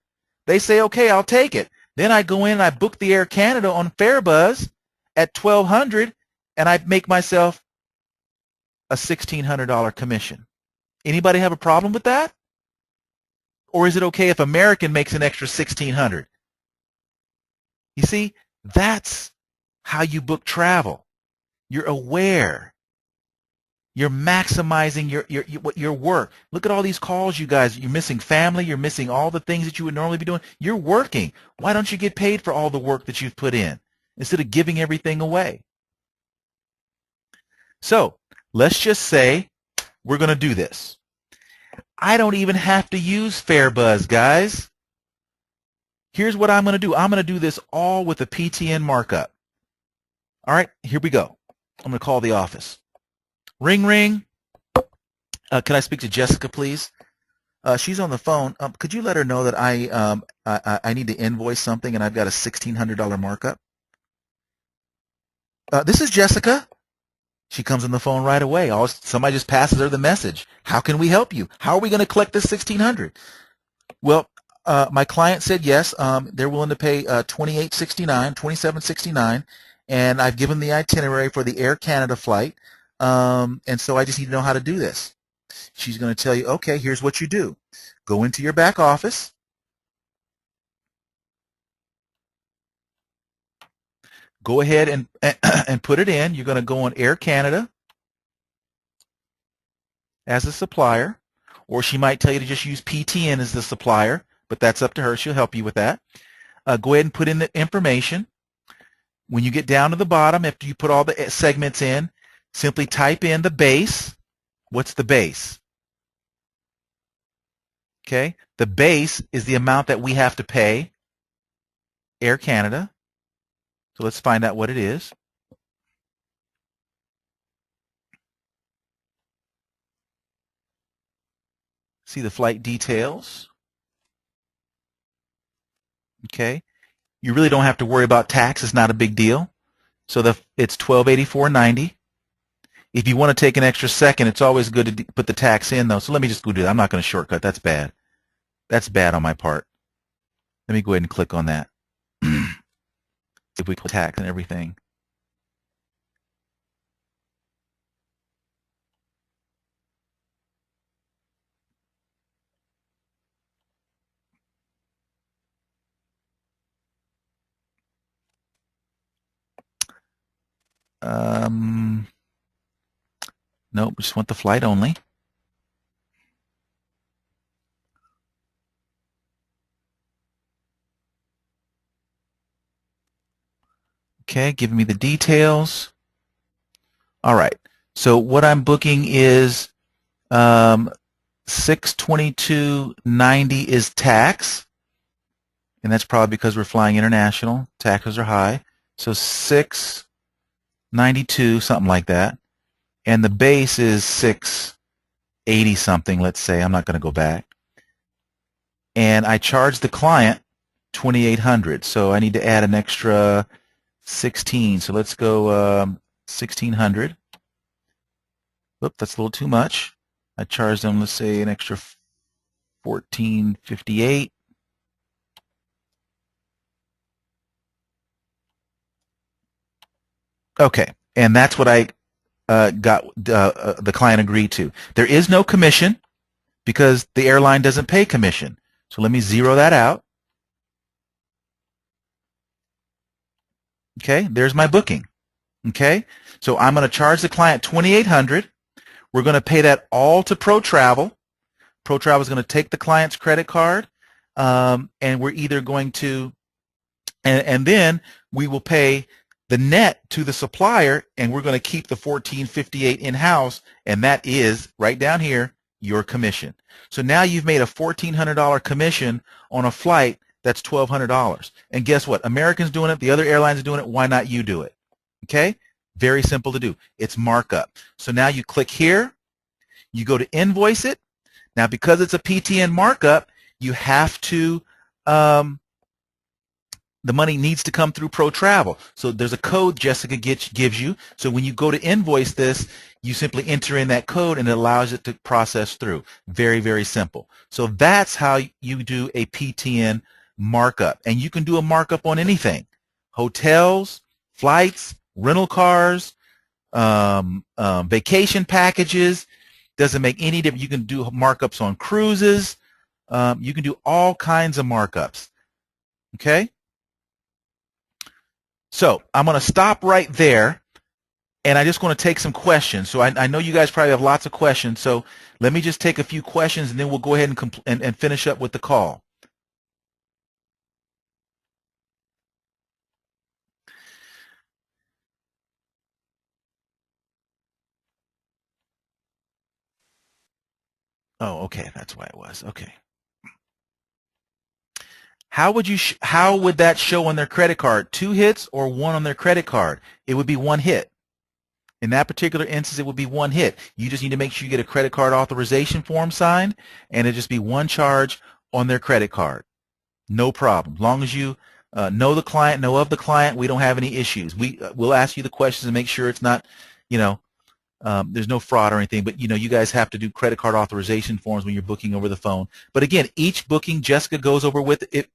They say, okay, I'll take it. Then I go in and I book the Air Canada on FareBuzz at $1,200, and I make myself a $1,600 commission. Anybody have a problem with that? Or is it okay if American makes an extra $1,600? You see, that's how you book travel. You're aware. You're maximizing your work. Look at all these calls, you guys. You're missing family. You're missing all the things that you would normally be doing. You're working. Why don't you get paid for all the work that you've put in instead of giving everything away? So let's just say we're going to do this. I don't even have to use FareBuzz, guys. Here's what I'm going to do. I'm going to do this all with a PTN markup. All right, here we go. I'm going to call the office. Ring, ring. Can I speak to Jessica, please? She's on the phone. Could you let her know that I need to invoice something and I've got a $1,600 markup? This is Jessica. She comes on the phone right away. Somebody just passes her the message. How can we help you? How are we going to collect this $1,600? Well, my client said yes. They're willing to pay $2,769, and I've given the itinerary for the Air Canada flight. And so I just need to know how to do this. She's going to tell you, okay, here's what you do. Go into your back office. Go ahead and put it in. You're going to go on Air Canada as a supplier, or she might tell you to just use PTN as the supplier, but that's up to her. She'll help you with that. Go ahead and put in the information. When you get down to the bottom, after you put all the segments in, simply type in the base. What's the base? Okay, the base is the amount that we have to pay Air Canada. So let's find out what it is. See the flight details. Okay, you really don't have to worry about tax. It's not a big deal. So it's $1,284.90. If you want to take an extra second, it's always good to put the tax in, though. So let me just go do that. I'm not going to shortcut. That's bad. That's bad on my part. Let me go ahead and click on that. If we click tax and everything. Nope, we just want the flight only. Okay, giving me the details. All right, so what I'm booking is $622.90 is tax, and that's probably because we're flying international. Taxes are high, so $692, something like that, and the base is $680 something. Let's say I'm not going to go back, and I charge the client $2,800, so I need to add an extra 16. So let's go 1,600. Whoop, that's a little too much. I charge them, let's say, an extra $1,458. Okay, and that's what I got the client agreed to. There is no commission because the airline doesn't pay commission. So let me zero that out. Okay, there's my booking. Okay, so I'm going to charge the client $2,800. We're going to pay that all to ProTravel. ProTravel is going to take the client's credit card, and we're either going to, and then we will pay the net to the supplier, and we're going to keep the $1,458 in-house, and that is right down here your commission. So now you've made a $1,400 commission on a flight that's $1,200. And guess what? Americans doing it, the other airlines are doing it. Why not you do it? Okay? Very simple to do. It's markup. So now you click here. You go to invoice it. Now, because it's a PTN markup, you have to, the money needs to come through Pro Travel. So there's a code Jessica gives you. So when you go to invoice this, you simply enter in that code and it allows it to process through. Very, very simple. So that's how you do a PTN markup. And you can do a markup on anything. Hotels, flights, rental cars, vacation packages. Doesn't make any difference. You can do markups on cruises. You can do all kinds of markups. Okay? So I'm going to stop right there, and I just want to take some questions. So I know you guys probably have lots of questions, so let me just take a few questions, and then we'll go ahead and finish up with the call. Oh, okay, that's why it was. Okay. How would that show on their credit card? 2 hits or 1 on their credit card? It would be 1 hit. In that particular instance, it would be 1 hit. You just need to make sure you get a credit card authorization form signed, and it'd just be 1 charge on their credit card. No problem. As long as you know the client, know of the client, we don't have any issues. We'll ask you the questions and make sure it's not, there's no fraud or anything. But you guys have to do credit card authorization forms when you're booking over the phone. But again, each booking, Jessica goes over with it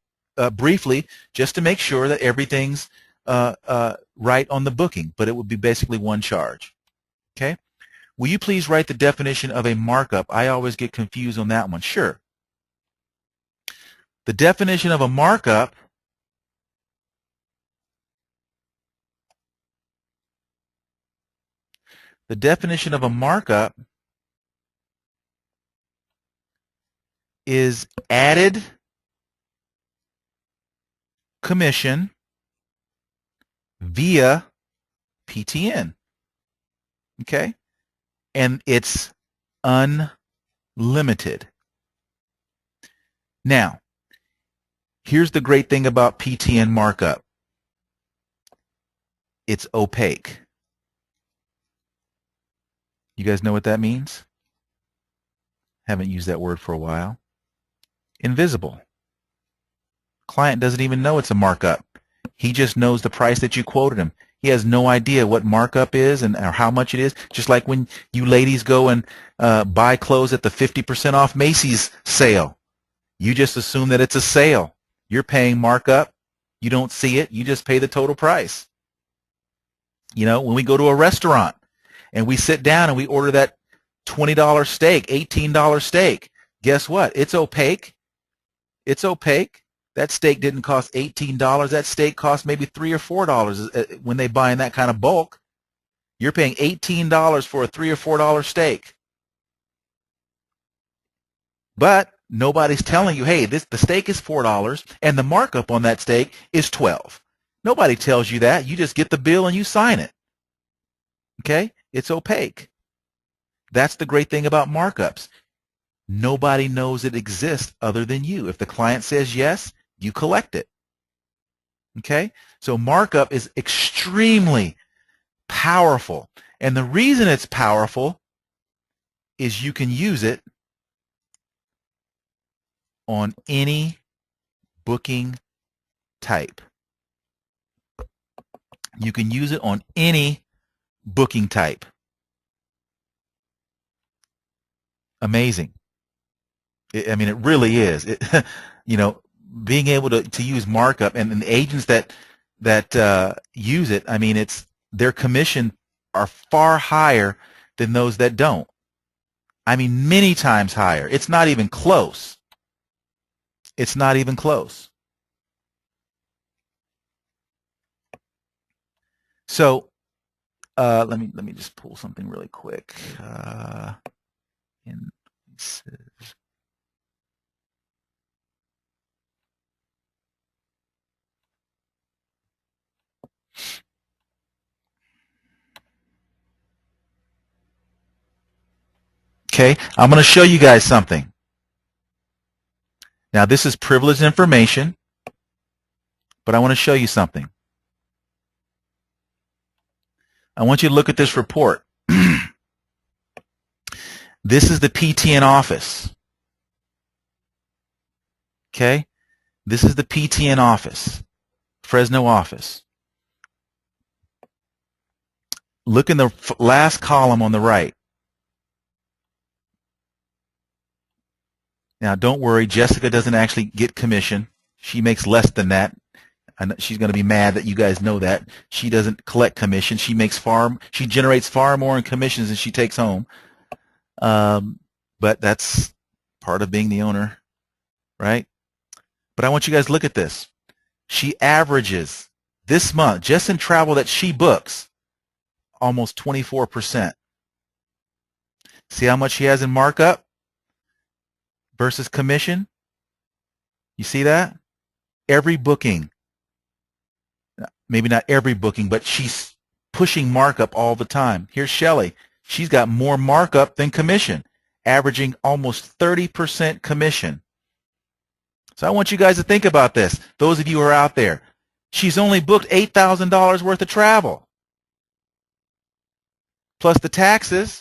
briefly just to make sure that everything's right on the booking. But it would be basically 1 charge. Okay. Will you please write the definition of a markup? I always get confused on that one. Sure. The definition of a markup is added commission via PTN. Okay? And it's unlimited. Now, here's the great thing about PTN markup. It's opaque. You guys know what that means? Haven't used that word for a while. Invisible. Client doesn't even know it's a markup. He just knows the price that you quoted him. He has no idea what markup is or how much it is. Just like when you ladies go and buy clothes at the 50% off Macy's sale. You just assume that it's a sale. You're paying markup. You don't see it. You just pay the total price. When we go to a restaurant and we sit down and we order that $20 steak, $18 steak, guess what? It's opaque. It's opaque. That steak didn't cost $18. That steak cost maybe $3 or $4 when they buy in that kind of bulk. You're paying $18 for a $3 or $4 steak. But nobody's telling you, hey, the steak is $4 and the markup on that steak is $12. Nobody tells you that. You just get the bill and you sign it. Okay? It's opaque. That's the great thing about markups. Nobody knows it exists other than you. If the client says yes, you collect it. Okay? So markup is extremely powerful. And the reason it's powerful is you can use it on any booking type. You can use it on any booking type. Amazing. I mean, it really is. Being able to use markup and the agents that use it, I mean, their commission are far higher than those that don't. I mean, many times higher. It's not even close. It's not even close. So let me just pull something really quick. Okay, I'm going to show you guys something. Now, this is privileged information, but I want to show you something. I want you to look at this report. This is the PTN office. Okay? This is the PTN office, Fresno office. Look in the last column on the right. Now, don't worry, Jessica doesn't actually get commission. She makes less than that. And she's going to be mad that you guys know that. She doesn't collect commission. She generates far more in commissions than she takes home. But that's part of being the owner, right? But I want you guys to look at this. She averages this month, just in travel that she books, almost 24%. See how much she has in markup versus commission? You see that? Every booking, maybe not every booking, but she's pushing markup all the time. Here's Shelly. She's got more markup than commission, averaging almost 30% commission. So I want you guys to think about this. Those of you who are out there, she's only booked $8,000 worth of travel, plus the taxes,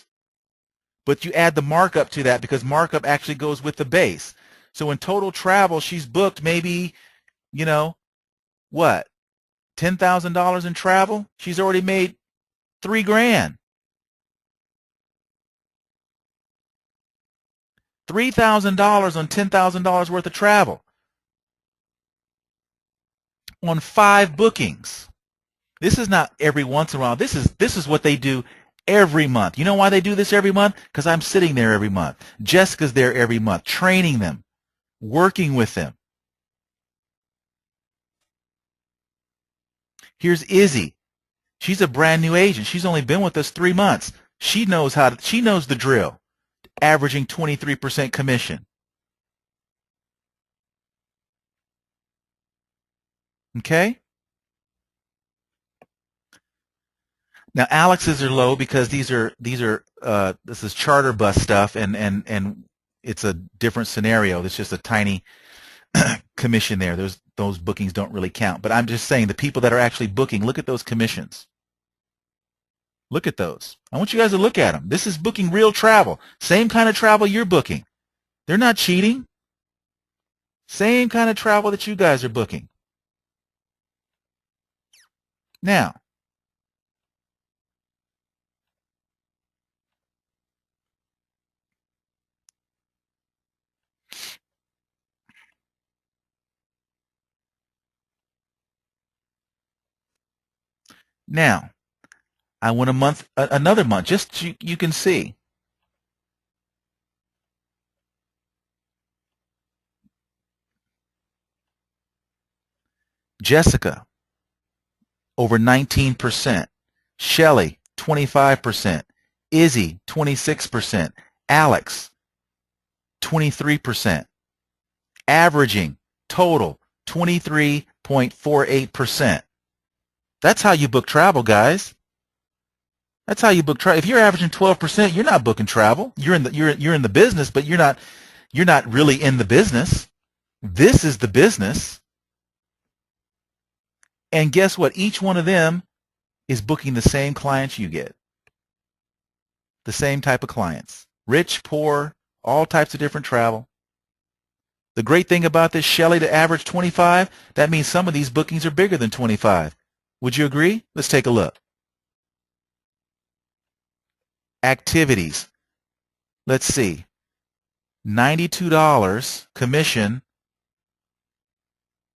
but you add the markup to that because markup actually goes with the base. So in total travel, she's booked maybe, you know, what, $10,000 in travel? She's already made $3,000. $3,000 on $10,000 worth of travel on 5 bookings. This is not every once in a while. This is what they do every month. You know why they do this every month? Because I'm sitting there every month. Jessica's there every month, training them, working with them. Here's Izzy. She's a brand new agent. She's only been with us 3 months. She knows the drill, averaging 23% commission. Okay? Now Alex's are low because this is charter bus stuff and it's a different scenario. It's just a tiny commission there. Those bookings don't really count. But I'm just saying the people that are actually booking, look at those commissions. Look at those. I want you guys to look at them. This is booking real travel. Same kind of travel you're booking. They're not cheating. Same kind of travel that you guys are booking. Now, I want another month, just so you can see. Jessica, over 19%. Shelly, 25%. Izzy, 26%. Alex, 23%. Averaging total 23.48%. That's how you book travel, guys. That's how you book travel. If you're averaging 12%, you're not booking travel. You're in the business, but you're not really in the business. This is the business. And guess what? Each one of them is booking the same clients you get. The same type of clients. Rich, poor, all types of different travel. The great thing about this, Shelly, to average 25, that means some of these bookings are bigger than 25. Would you agree? Let's take a look. Activities. Let's see. $92 commission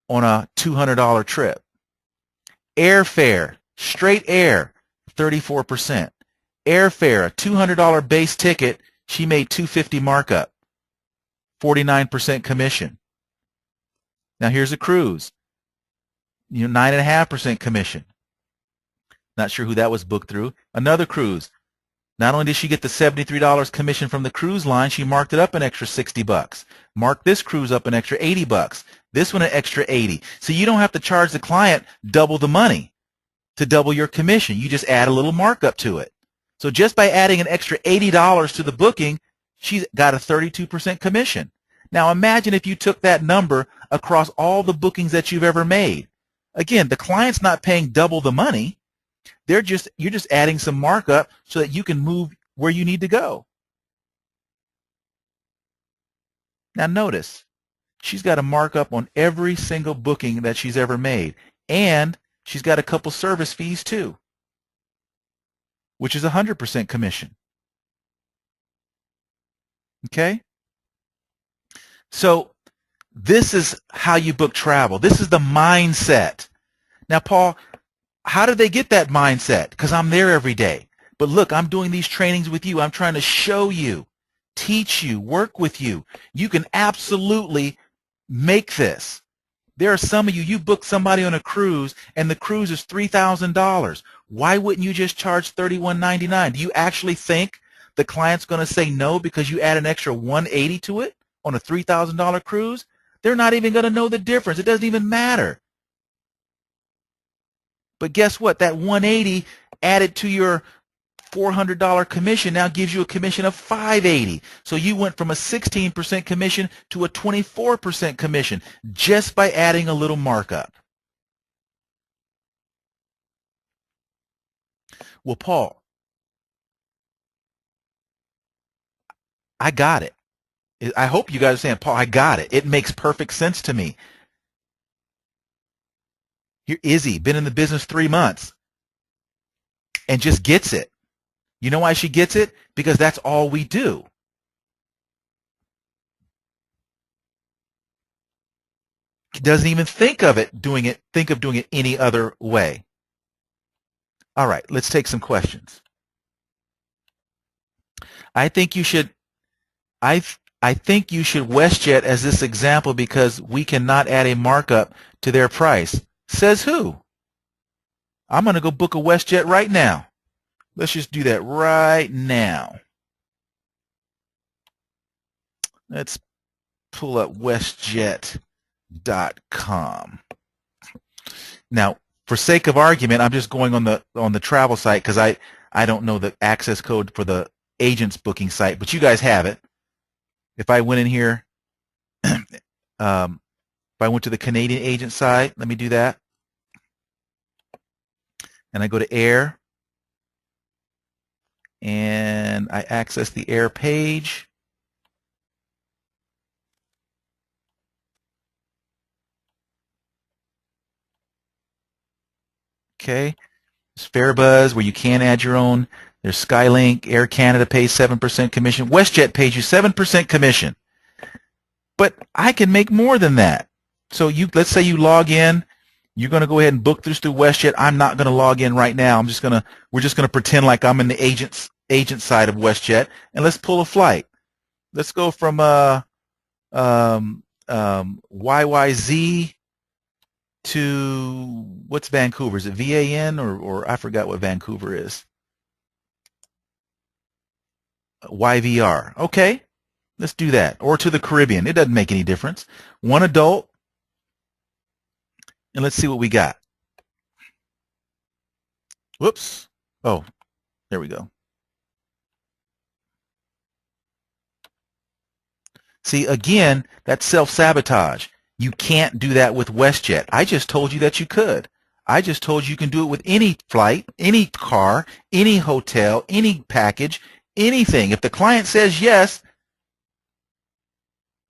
on a $200 trip. Airfare, straight air, 34%. Airfare, a $200 base ticket, she made $250 markup, 49% commission. Now here's a cruise, 9.5% commission. Not sure who that was booked through. Another cruise. Not only did she get the $73 commission from the cruise line, she marked it up an extra $60. Marked this cruise up an extra $80. This one an extra $80. So you don't have to charge the client double the money to double your commission. You just add a little markup to it. So just by adding an extra $80 to the booking, She's got a 32% commission. Now imagine if you took that number across all the bookings that you've ever made. Again, the client's not paying double the money. You're just adding some markup so that you can move where you need to go. Now notice, she's got a markup on every single booking that she's ever made. And she's got a couple service fees too, which is 100% commission. Okay? So this is how you book travel. This is the mindset. Now, Paul, how did they get that mindset? Because I'm there every day. But look, I'm doing these trainings with you. I'm trying to show you, teach you, work with you. You can absolutely make this. There are some of you, you book somebody on a cruise and the cruise is $3,000. Why wouldn't you just charge $31.99? Do you actually think the client's going to say no because you add an extra $180 to it on a $3,000 cruise? They're not even going to know the difference. It doesn't even matter. But guess what? That $180 added to your $400 commission now gives you a commission of $580. So you went from a 16% commission to a 24% commission just by adding a little markup. Well, Paul, I got it. I hope you guys are saying, Paul, I got it. It makes perfect sense to me. Here, Izzy, been in the business 3 months and just gets it. You know why she gets it? Because that's all we do. Doesn't even think of doing it any other way. All right, let's take some questions. I think you should I think you should WestJet as this example because we cannot add a markup to their price. Says who? I'm going to go book a WestJet right now. Let's just do that right now. Let's pull up WestJet.com. Now, for sake of argument, I'm just going on the travel site because I don't know the access code for the agent's booking site, but you guys have it. If I went in here, if I went to the Canadian agent side, let me do that. And I go to air. And I access the air page. Okay. There's Fairbuzz where you can add your own. There's Skylink. Air Canada pays 7% commission. WestJet pays you 7% commission. But I can make more than that. So let's say you log in. You're going to go ahead and book this through WestJet. I'm not going to log in right now. We're just going to pretend like I'm in the agent side of WestJet, and let's pull a flight. Let's go from YYZ to what's Vancouver? Is it VAN or I forgot what Vancouver is? YVR. Okay, let's do that. Or to the Caribbean. It doesn't make any difference. One adult. And let's see what we got. Whoops. Oh, there we go. See, again, that's self-sabotage. You can't do that with WestJet. I just told you that you could. I just told you can do it with any flight, any car, any hotel, any package, anything. If the client says yes,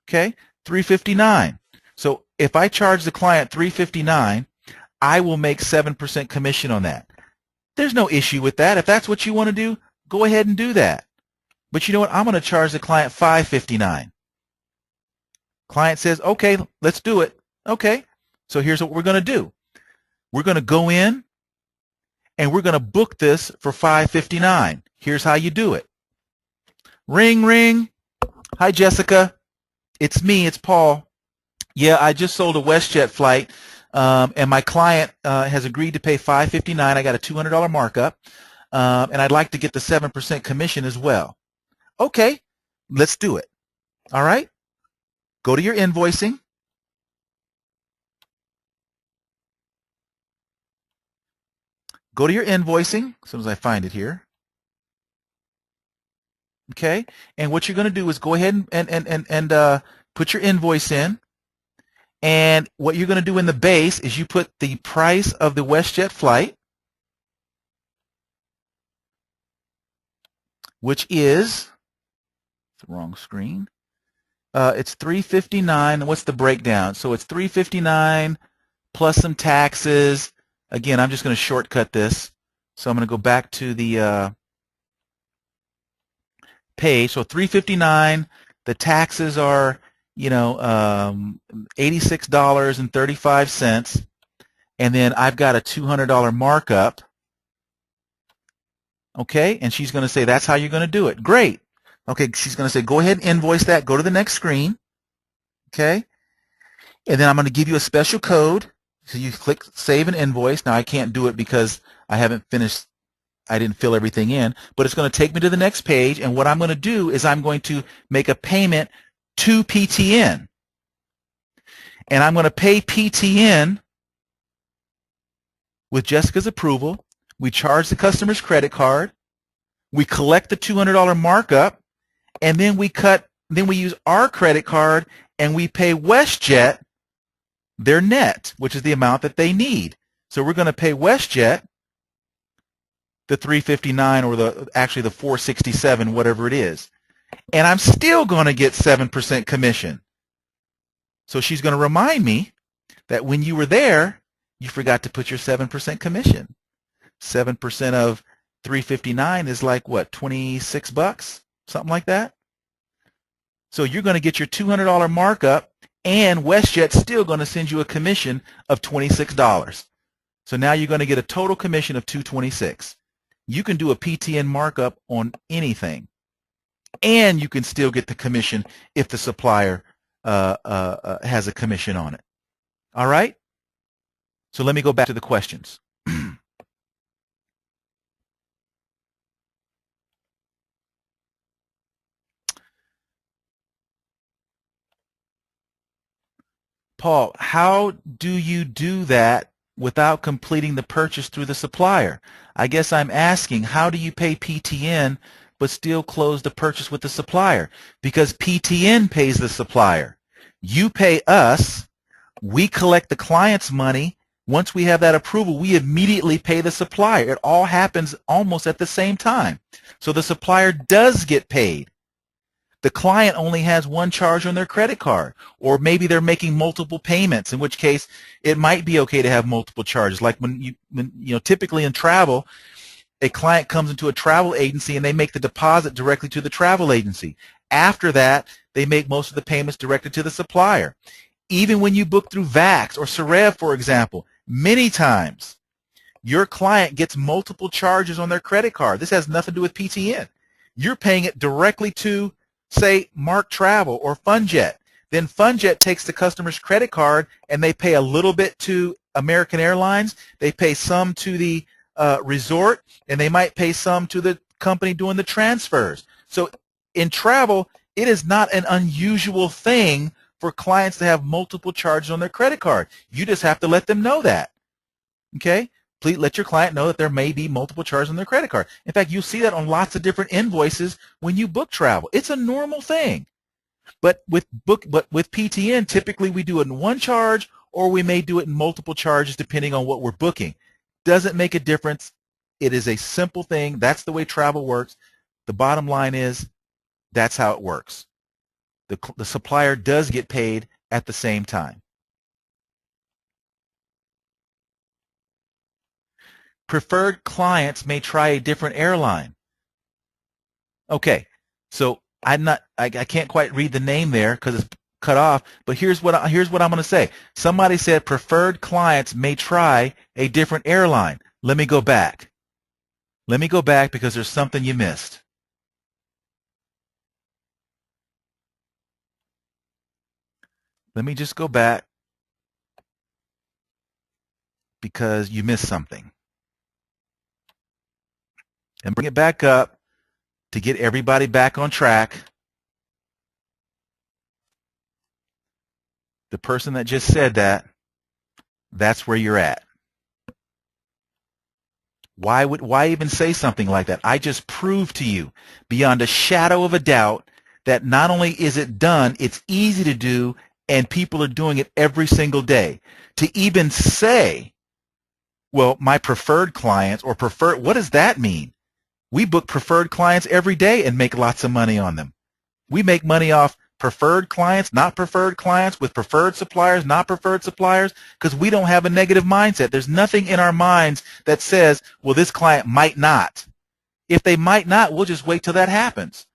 okay, $359. So if I charge the client $359, I will make 7% commission on that. There's no issue with that. If that's what you want to do, go ahead and do that. But you know what? I'm going to charge the client $559. Client says, okay, let's do it. Okay, so here's what we're going to do. We're going to go in and we're going to book this for $559. Here's how you do it. Ring, ring. Hi, Jessica. It's me. It's Paul. Yeah, I just sold a WestJet flight, and my client has agreed to pay $559. I got a $200 markup, and I'd like to get the 7% commission as well. Okay, let's do it. All right? Go to your invoicing. Go to your invoicing as soon as I find it here. Okay, and what you're going to do is go ahead and put your invoice in. And what you're going to do in the base is you put the price of the WestJet flight, which is the wrong screen. It's $359. What's the breakdown? So it's $359 plus some taxes. Again, I'm just going to shortcut this. So I'm going to go back to the page. So $359. The taxes are, $86.35. And then I've got a $200 markup. Okay, and she's going to say that's how you're going to do it. Great. Okay, she's going to say go ahead and invoice that. Go to the next screen. Okay, and then I'm going to give you a special code. So you click Save an Invoice. Now I can't do it because I haven't finished. I didn't fill everything in, but it's going to take me to the next page. And what I'm going to do is I'm going to make a payment to PTN. And I'm going to pay PTN with Jessica's approval. We charge the customer's credit card. We collect the $200 markup, and then we use our credit card and we pay WestJet their net, which is the amount that they need. So we're going to pay WestJet the $359 or actually the $467, whatever it is. And I'm still going to get 7% commission. So she's going to remind me that when you were there, you forgot to put your 7% commission. 7% of $359 is like what, 26 bucks? Something like that. So you're going to get your $200 markup, and WestJet's still going to send you a commission of $26. So now you're going to get a total commission of $226. You can do a PTN markup on anything, and you can still get the commission if the supplier has a commission on it. All right? So let me go back to the questions. Paul, how do you do that without completing the purchase through the supplier? I guess I'm asking, how do you pay PTN but still close the purchase with the supplier? Because PTN pays the supplier. You pay us. We collect the client's money. Once we have that approval, we immediately pay the supplier. It all happens almost at the same time. So the supplier does get paid. The client only has one charge on their credit card, or maybe they're making multiple payments, in which case it might be okay to have multiple charges. Like when typically in travel, a client comes into a travel agency and they make the deposit directly to the travel agency. After that, they make most of the payments directly to the supplier. Even when you book through VAX or Sarev, for example, many times your client gets multiple charges on their credit card. This has nothing to do with PTN. You're paying it directly to, say, Mark Travel or FunJet. Then FunJet takes the customer's credit card and they pay a little bit to American Airlines. They pay some to the resort, and they might pay some to the company doing the transfers. So in travel, it is not an unusual thing for clients to have multiple charges on their credit card. You just have to let them know that. Okay? Please let your client know that there may be multiple charges on their credit card. In fact, you'll see that on lots of different invoices when you book travel. It's a normal thing. But with PTN, typically we do it in one charge, or we may do it in multiple charges depending on what we're booking. Doesn't make a difference. It is a simple thing. That's the way travel works. The bottom line is that's how it works. The supplier does get paid at the same time. Preferred clients may try a different airline. Okay, so I can't quite read the name there because it's cut off, but here's what I'm going to say. Somebody said preferred clients may try a different airline. Let me go back. Let me go back because there's something you missed. Let me just go back because you missed something. And bring it back up to get everybody back on track. The person that just said that, that's where you're at. Why even say something like that? I just proved to you beyond a shadow of a doubt that not only is it done, it's easy to do, and people are doing it every single day. To even say, well, my preferred clients or preferred, what does that mean? We book preferred clients every day and make lots of money on them. We make money off preferred clients, not preferred clients, with preferred suppliers, not preferred suppliers, because we don't have a negative mindset. There's nothing in our minds that says, well, this client might not. If they might not, we'll just wait till that happens.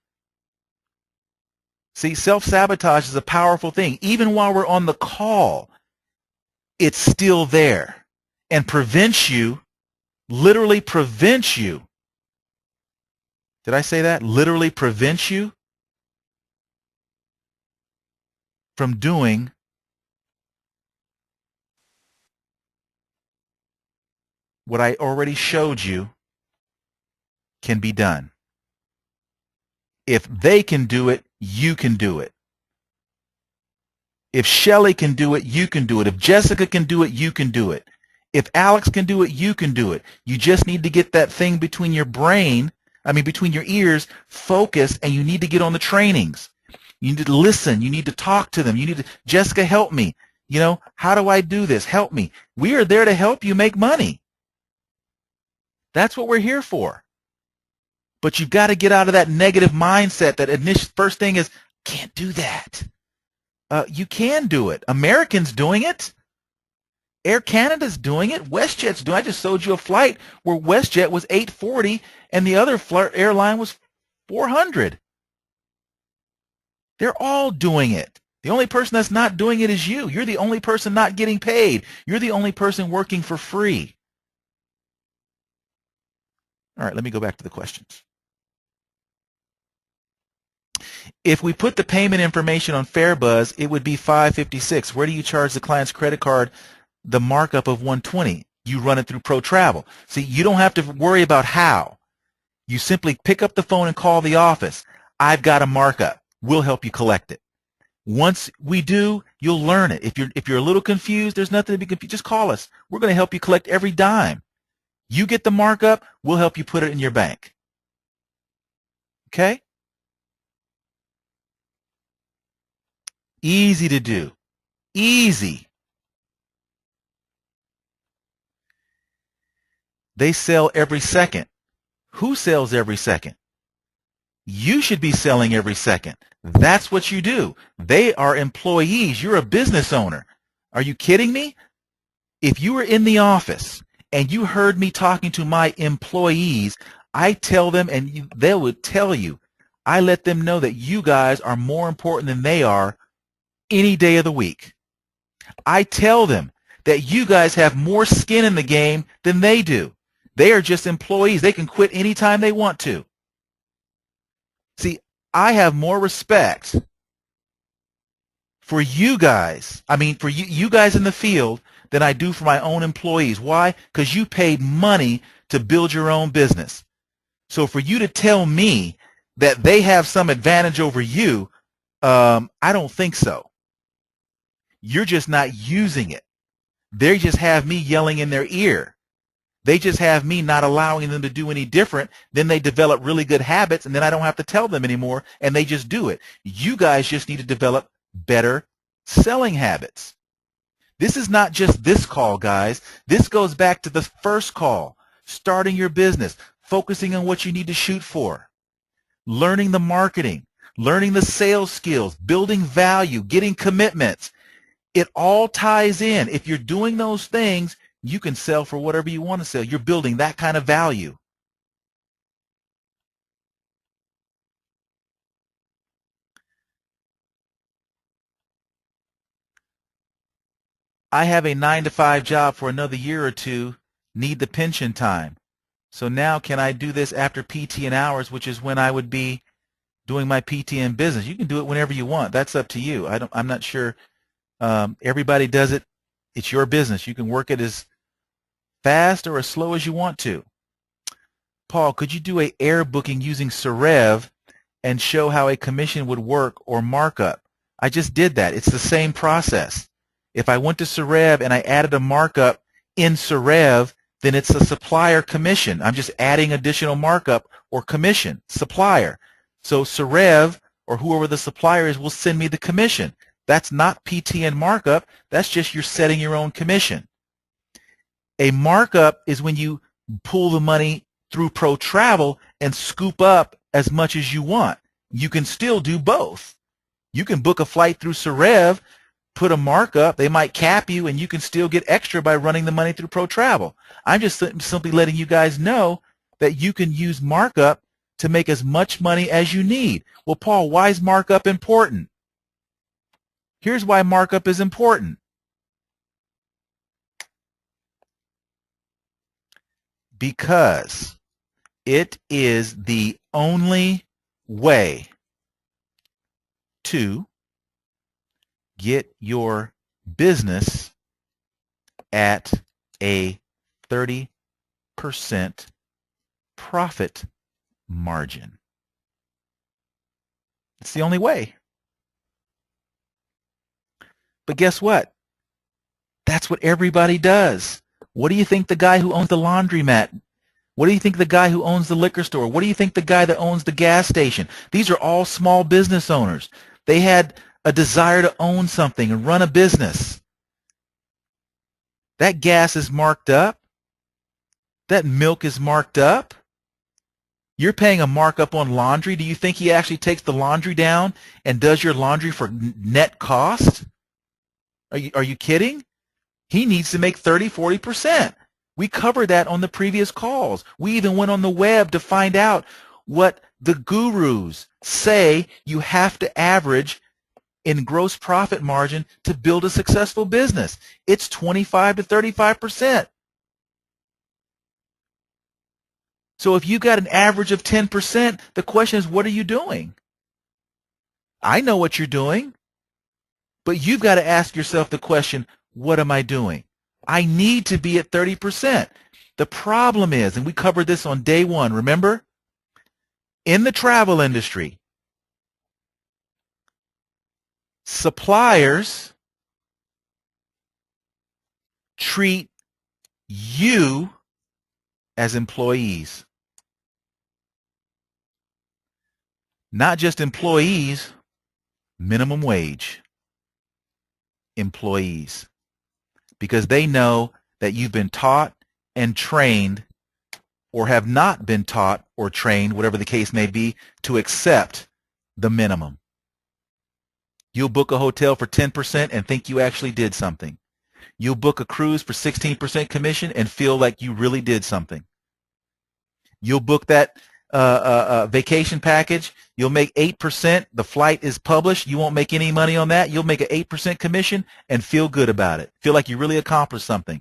See, self-sabotage is a powerful thing. Even while we're on the call, it's still there and prevents you, literally prevents you. Did I say that? Literally prevents you from doing what I already showed you can be done. If they can do it, you can do it. If Shelly can do it, you can do it. If Jessica can do it, you can do it. If Alex can do it, you can do it. You just need to get that thing between your between your ears, focused, and you need to get on the trainings. You need to listen. You need to talk to them. Jessica, help me. How do I do this? Help me. We are there to help you make money. That's what we're here for. But you've got to get out of that negative mindset. That first thing is, can't do that. You can do it. Americans doing it. Air Canada's doing it. WestJet's doing it. I just sold you a flight where WestJet was $840 and the other airline was $400. They're all doing it. The only person that's not doing it is you. You're the only person not getting paid. You're the only person working for free. All right, let me go back to the questions. If we put the payment information on Fairbuzz, it would be $556. Where do you charge the client's credit card the markup of $120? You run it through Pro Travel. See, you don't have to worry about how. You simply pick up the phone and call the office. I've got a markup. We'll help you collect it. Once we do, you'll learn it. If you're a little confused, there's nothing to be confused. Just call us. We're going to help you collect every dime. You get the markup, we'll help you put it in your bank. Okay? Easy to do. Easy. They sell every second. Who sells every second? You should be selling every second. That's what you do. They are employees. You're a business owner. Are you kidding me? If you were in the office and you heard me talking to my employees, I tell them, and they would tell you, I let them know that you guys are more important than they are any day of the week. I tell them that you guys have more skin in the game than they do. They are just employees. They can quit anytime they want to. See, I have more respect for you guys, for you guys in the field, than I do for my own employees. Why? Because you paid money to build your own business. So for you to tell me that they have some advantage over you, I don't think so. You're just not using it. They just have me yelling in their ear. They just have me not allowing them to do any different. Then they develop really good habits, and then I don't have to tell them anymore, and they just do it. You guys just need to develop better selling habits. This is not just this call, guys. This goes back to the first call, starting your business, focusing on what you need to shoot for, learning the marketing, learning the sales skills, building value, getting commitments. It all ties in. If you're doing those things, you can sell for whatever you want to sell. You're building that kind of value. I have a 9-to-5 job for another year or two, need the pension time. So now can I do this after PT and hours, which is when I would be doing my PT and business? You can do it whenever you want. That's up to you. I'm not sure. Everybody does it. It's your business. You can work it as fast or as slow as you want to. Paul, could you do a air booking using Sarev and show how a commission would work or markup? I just did that. It's the same process. If I went to Sarev and I added a markup in Sarev, then it's a supplier commission. I'm just adding additional markup or commission, supplier. So Sarev or whoever the supplier is will send me the commission. That's not PTN markup. That's just you're setting your own commission. A markup is when you pull the money through Pro Travel and scoop up as much as you want. You can still do both. You can book a flight through Sarev, put a markup, they might cap you, and you can still get extra by running the money through Pro Travel. I'm just simply letting you guys know that you can use markup to make as much money as you need. Well, Paul, why is markup important? Here's why markup is important. Because it is the only way to get your business at a 30% profit margin. It's the only way. But guess what? That's what everybody does. What do you think the guy who owns the laundromat? What do you think the guy who owns the liquor store? What do you think the guy that owns the gas station? These are all small business owners. They had a desire to own something and run a business. That gas is marked up. That milk is marked up. You're paying a markup on laundry. Do you think he actually takes the laundry down and does your laundry for net cost? Are you kidding? He needs to make 30, 40%. We covered that on the previous calls. We even went on the web to find out what the gurus say you have to average in gross profit margin to build a successful business. It's 25 to 35%. So if you got an average of 10%, the question is, what are you doing? I know what you're doing, but you've got to ask yourself the question, what am I doing? I need to be at 30%. The problem is, and we covered this on day one, remember? In the travel industry, suppliers treat you as employees. Not just employees, minimum wage employees. Because they know that you've been taught and trained or have not been taught or trained, whatever the case may be, to accept the minimum. You'll book a hotel for 10% and think you actually did something. You'll book a cruise for 16% commission and feel like you really did something. You'll book that vacation package. You'll make 8%. The flight is published. You won't make any money on that. You'll make an 8% commission and feel good about it. Feel like you really accomplished something.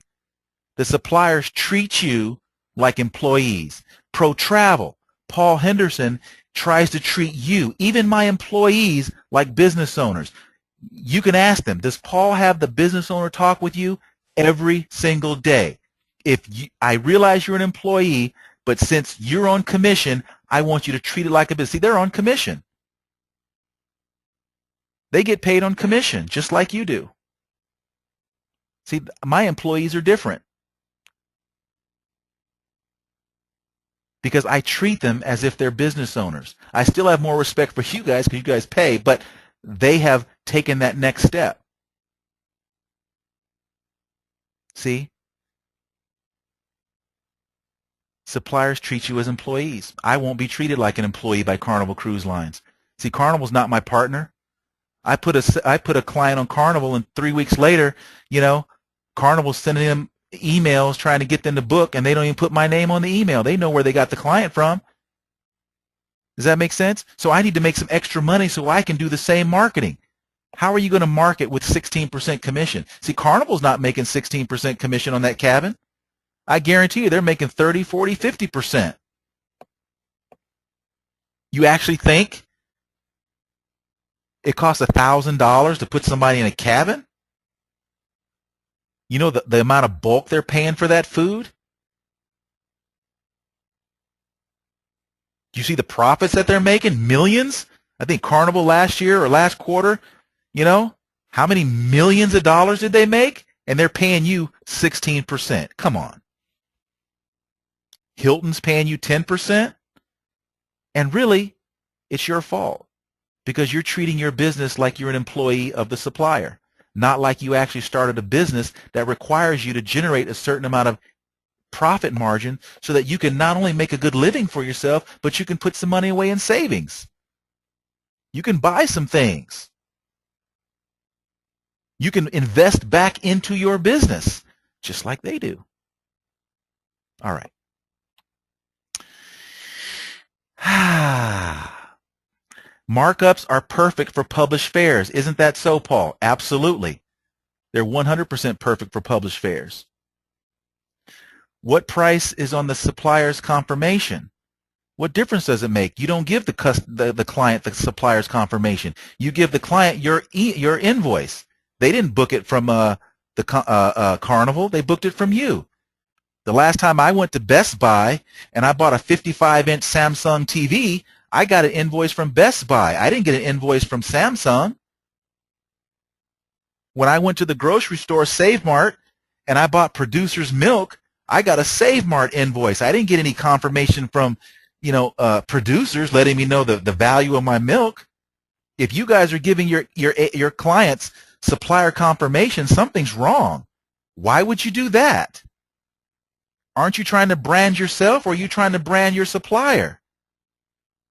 The suppliers treat you like employees. Pro Travel, Paul Henderson tries to treat you, even my employees, like business owners. You can ask them, does Paul have the business owner talk with you every single day? I realize you're an employee, but since you're on commission, I want you to treat it like a business. See, they're on commission. They get paid on commission, just like you do. See, my employees are different because I treat them as if they're business owners. I still have more respect for you guys because you guys pay, but they have taken that next step. See? Suppliers treat you as employees. I won't be treated like an employee by Carnival Cruise Lines. See, Carnival's not my partner. I put a client on Carnival, and 3 weeks later, Carnival's sending them emails trying to get them to book, and they don't even put my name on the email. They know where they got the client from. Does that make sense? So I need to make some extra money so I can do the same marketing. How are you going to market with 16% commission? See, Carnival's not making 16% commission on that cabin. I guarantee you they're making 30, 40, 50%. You actually think it costs $1,000 to put somebody in a cabin? You know the amount of bulk they're paying for that food? Do you see the profits that they're making? Millions? I think Carnival last year or last quarter, how many millions of dollars did they make? And they're paying you 16%. Come on. Hilton's paying you 10%, and really, it's your fault because you're treating your business like you're an employee of the supplier, not like you actually started a business that requires you to generate a certain amount of profit margin so that you can not only make a good living for yourself, but you can put some money away in savings. You can buy some things. You can invest back into your business, just like they do. All right. Markups are perfect for published fares. Isn't that so, Paul? Absolutely. They're 100% perfect for published fares. What price is on the supplier's confirmation? What difference does it make? You don't give the client the supplier's confirmation. You give the client your invoice. They didn't book it from the Carnival. They booked it from you. The last time I went to Best Buy and I bought a 55-inch Samsung TV, I got an invoice from Best Buy. I didn't get an invoice from Samsung. When I went to the grocery store, Save Mart, and I bought Producer's Milk, I got a Save Mart invoice. I didn't get any confirmation from, Producers letting me know the value of my milk. If you guys are giving your clients supplier confirmation, something's wrong. Why would you do that? Aren't you trying to brand yourself, or are you trying to brand your supplier?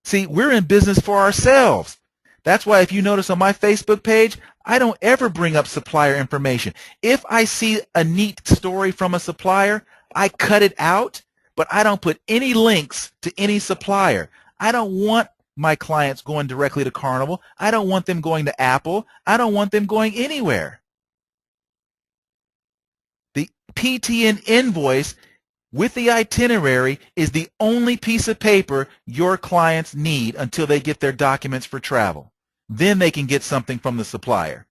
See, we're in business for ourselves. That's why if you notice on my Facebook page, I don't ever bring up supplier information. If I see a neat story from a supplier, I cut it out, but I don't put any links to any supplier. I don't want my clients going directly to Carnival. I don't want them going to Apple. I don't want them going anywhere. The PTN invoice with the itinerary is the only piece of paper your clients need until they get their documents for travel. Then they can get something from the supplier.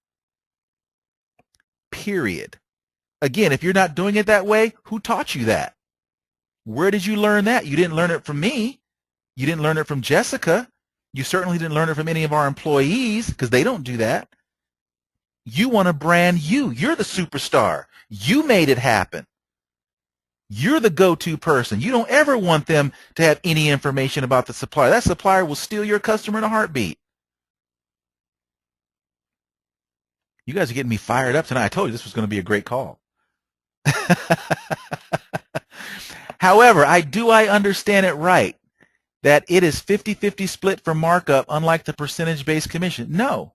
Period. Again, if you're not doing it that way, who taught you that? Where did you learn that? You didn't learn it from me. You didn't learn it from Jessica. You certainly didn't learn it from any of our employees, because they don't do that. You want to brand you. You're the superstar. You made it happen. You're the go-to person. You don't ever want them to have any information about the supplier. That supplier will steal your customer in a heartbeat. You guys are getting me fired up tonight. I told you this was going to be a great call. However, I understand it right that it is 50-50 split for markup, unlike the percentage-based commission. No.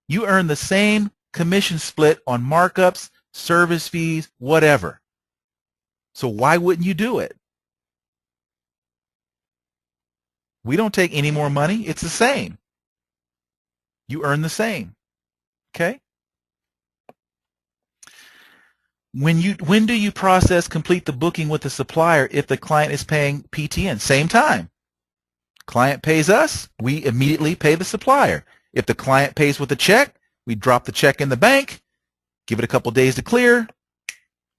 You earn the same commission split on markups, service fees, whatever. So why wouldn't you do it? We don't take any more money. It's the same. You earn the same. Okay? When do you process complete the booking with the supplier if the client is paying PTN? Same time. Client pays us, we immediately pay the supplier. If the client pays with a check, we drop the check in the bank, give it a couple days to clear,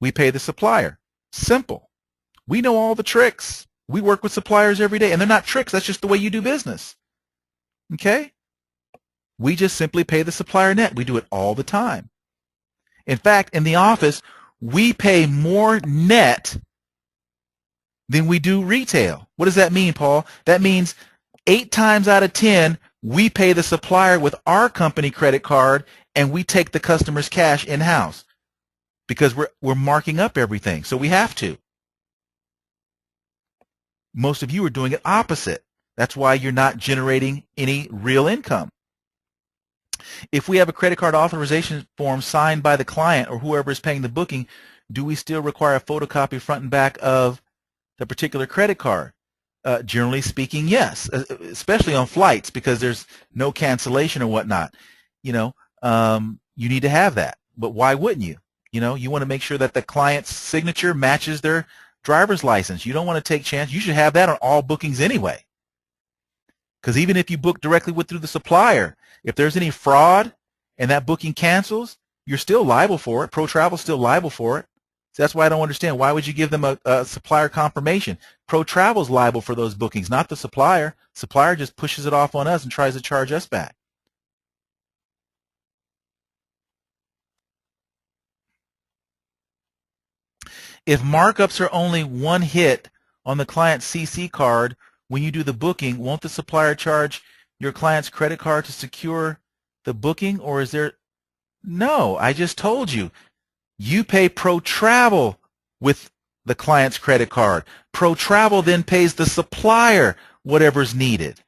we pay the supplier. Simple. We know all the tricks. We work with suppliers every day, and they're not tricks. That's just the way you do business. Okay? We just simply pay the supplier net. We do it all the time. In fact, in the office, we pay more net than we do retail. What does that mean, Paul? That means 8 times out of 10, we pay the supplier with our company credit card, and we take the customer's cash in-house because we're marking up everything. So we have to. Most of you are doing it opposite. That's why you're not generating any real income. If we have a credit card authorization form signed by the client or whoever is paying the booking, do we still require a photocopy front and back of the particular credit card? Generally speaking, yes, especially on flights because there's no cancellation or whatnot. You need to have that. But why wouldn't you? You want to make sure that the client's signature matches their driver's license. You don't want to take chance. You should have that on all bookings anyway. Because even if you book directly through the supplier, if there's any fraud and that booking cancels, you're still liable for it. Pro Travel's still liable for it. So that's why I don't understand. Why would you give them a supplier confirmation? Pro Travel's liable for those bookings, not the supplier. Supplier just pushes it off on us and tries to charge us back. If markups are only one hit on the client CC card, when you do the booking, won't the supplier charge your client's credit card to secure the booking, or is there? No, I just told you. You pay Pro Travel with the client's credit card. Pro Travel then pays the supplier whatever's needed.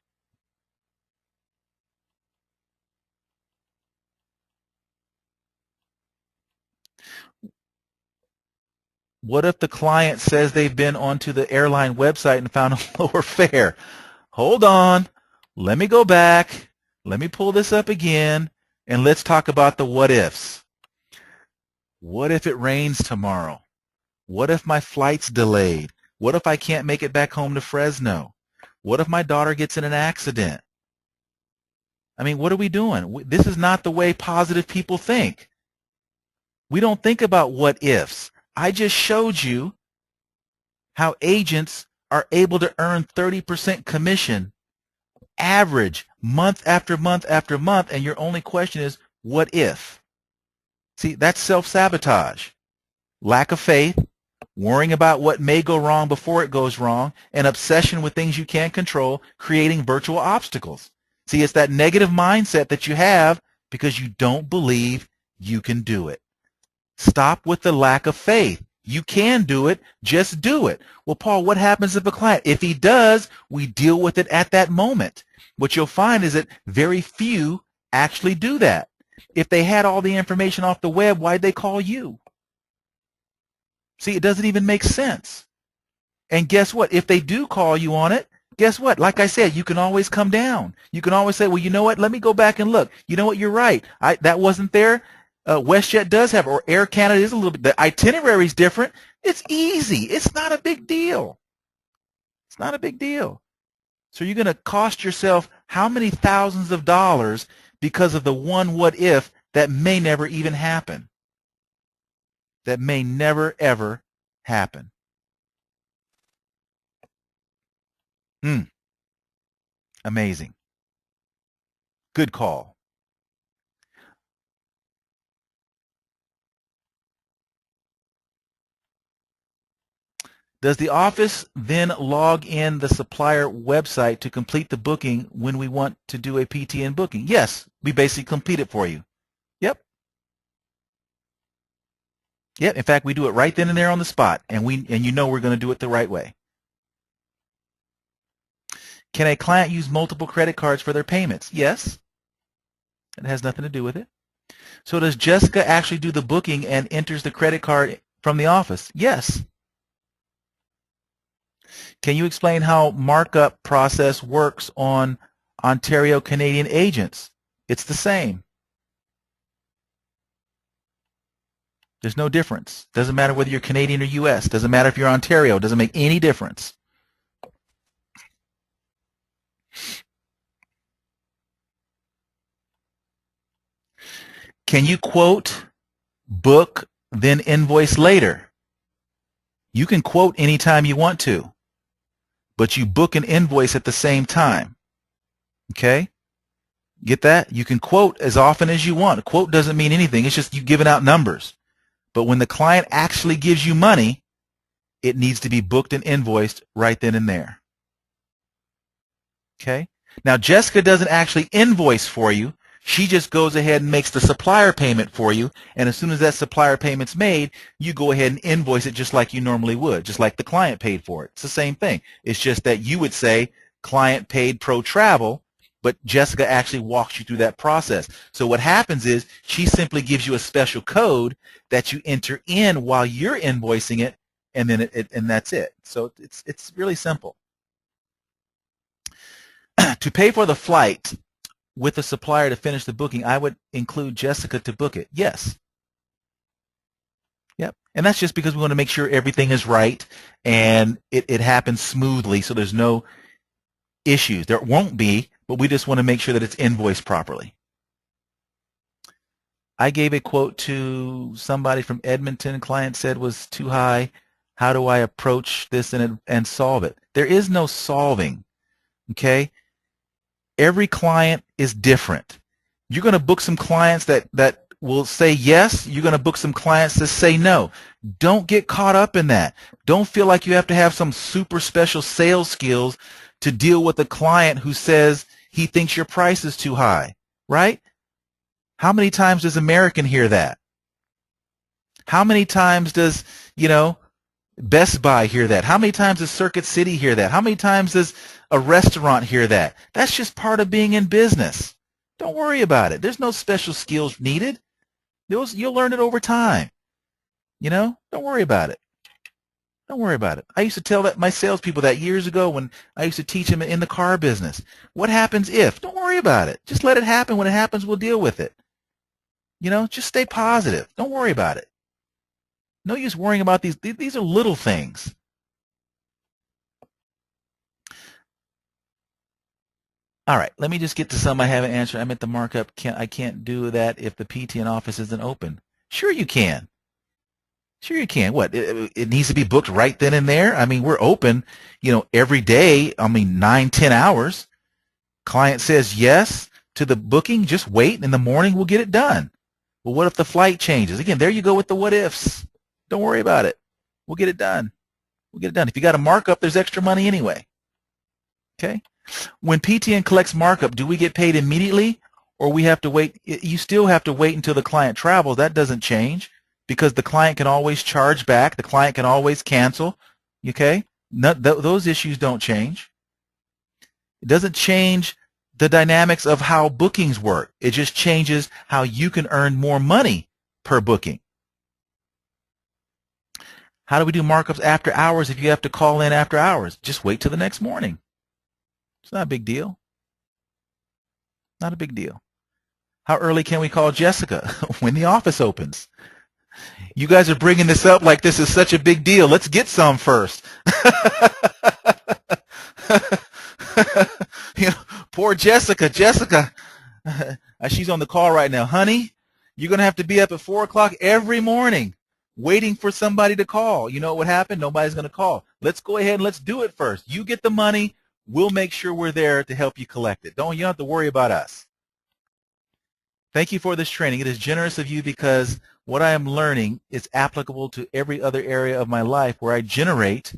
What if the client says they've been onto the airline website and found a lower fare? Hold on. Let me go back. Let me pull this up again, and let's talk about the what ifs. What if it rains tomorrow? What if my flight's delayed? What if I can't make it back home to Fresno? What if my daughter gets in an accident? I mean, what are we doing? This is not the way positive people think. We don't think about what ifs. I just showed you how agents are able to earn 30% commission average month after month after month, and your only question is, what if? See, that's self-sabotage. Lack of faith, worrying about what may go wrong before it goes wrong, and obsession with things you can't control, creating virtual obstacles. See, it's that negative mindset that you have because you don't believe you can do it. Stop with the lack of faith. You can do it. Just do it. Well, Paul, what happens if a client? If he does, we deal with it at that moment. What you'll find is that very few actually do that. If they had all the information off the web, why'd they call you? See, it doesn't even make sense. And guess what? If they do call you on it, guess what? Like I said, you can always come down. You can always say, well, you know what? Let me go back and look. You know what? You're right. That wasn't there. WestJet does have, or Air Canada is a little bit. The itinerary is different. It's easy. It's not a big deal. It's not a big deal. So you're going to cost yourself how many thousands of dollars because of the one what if that may never even happen. That may never, ever happen. Amazing. Good call. Does the office then log in the supplier website to complete the booking when we want to do a PTN booking? Yes, we basically complete it for you. Yep. Yep. In fact, we do it right then and there on the spot, and you know we're going to do it the right way. Can a client use multiple credit cards for their payments? Yes. It has nothing to do with it. So does Jessica actually do the booking and enters the credit card from the office? Yes. Can you explain how markup process works on Ontario Canadian agents? It's the same. There's no difference. Doesn't matter whether you're Canadian or U.S. Doesn't matter if you're Ontario. Doesn't make any difference. Can you quote, book, then invoice later? You can quote anytime you want to, but you book an invoice at the same time. Okay? Get that? You can quote as often as you want. A quote doesn't mean anything. It's just you giving out numbers. But when the client actually gives you money, it needs to be booked and invoiced right then and there. Okay? Now, Jessica doesn't actually invoice for you. She just goes ahead and makes the supplier payment for you, and as soon as that supplier payment's made, you go ahead and invoice it just like you normally would, just like the client paid for it. It's the same thing. It's just that you would say client paid Pro Travel, but Jessica actually walks you through that process. So what happens is she simply gives you a special code that you enter in while you're invoicing it, and then and that's it. So it's really simple. To pay for the flight with the supplier to finish the booking, I would include Jessica to book it. Yes. Yep. And that's just because we want to make sure everything is right and it happens smoothly so there's no issues. There won't be, but we just want to make sure that it's invoiced properly. I gave a quote to somebody from Edmonton. Client said was too high. How do I approach this and solve it? There is no solving. Okay? Every client is different. You're going to book some clients that will say yes. You're going to book some clients that say no. Don't get caught up in that. Don't feel like you have to have some super special sales skills to deal with a client who says he thinks your price is too high, right? How many times does American hear that? How many times does, Best Buy hear that? How many times does Circuit City hear that? How many times does a restaurant hear that? That's just part of being in business. Don't worry about it. There's no special skills needed. You'll learn it over time. Don't worry about it. Don't worry about it. I used to tell my salespeople that years ago when I used to teach them in the car business. What happens if? Don't worry about it. Just let it happen. When it happens, we'll deal with it. Just stay positive. Don't worry about it. No use worrying about these. These are little things. All right, let me just get to some I haven't answered. I'm at the markup. I can't do that if the PTN office isn't open. Sure you can. Sure you can. What? It needs to be booked right then and there? I mean, we're open, every day. 9, 10 hours. Client says yes to the booking. Just wait. And in the morning, we'll get it done. Well, what if the flight changes? Again, there you go with the what ifs. Don't worry about it. We'll get it done. We'll get it done. If you got a markup, there's extra money anyway. Okay? When PTN collects markup, do we get paid immediately or we have to wait? You still have to wait until the client travels. That doesn't change because the client can always charge back. The client can always cancel. Okay? Those issues don't change. It doesn't change the dynamics of how bookings work. It just changes how you can earn more money per booking. How do we do markups after hours if you have to call in after hours? Just wait till the next morning. It's not a big deal. Not a big deal. How early can we call Jessica? When the office opens. You guys are bringing this up like this is such a big deal. Let's get some first. Poor Jessica. Jessica, she's on the call right now. Honey, you're going to have to be up at 4 o'clock every morning waiting for somebody to call. You know what happened? Nobody's going to call. Let's go ahead and let's do it first. You get the money. We'll make sure we're there to help you collect it. You don't have to worry about us. Thank you for this training. It is generous of you because what I am learning is applicable to every other area of my life where I generate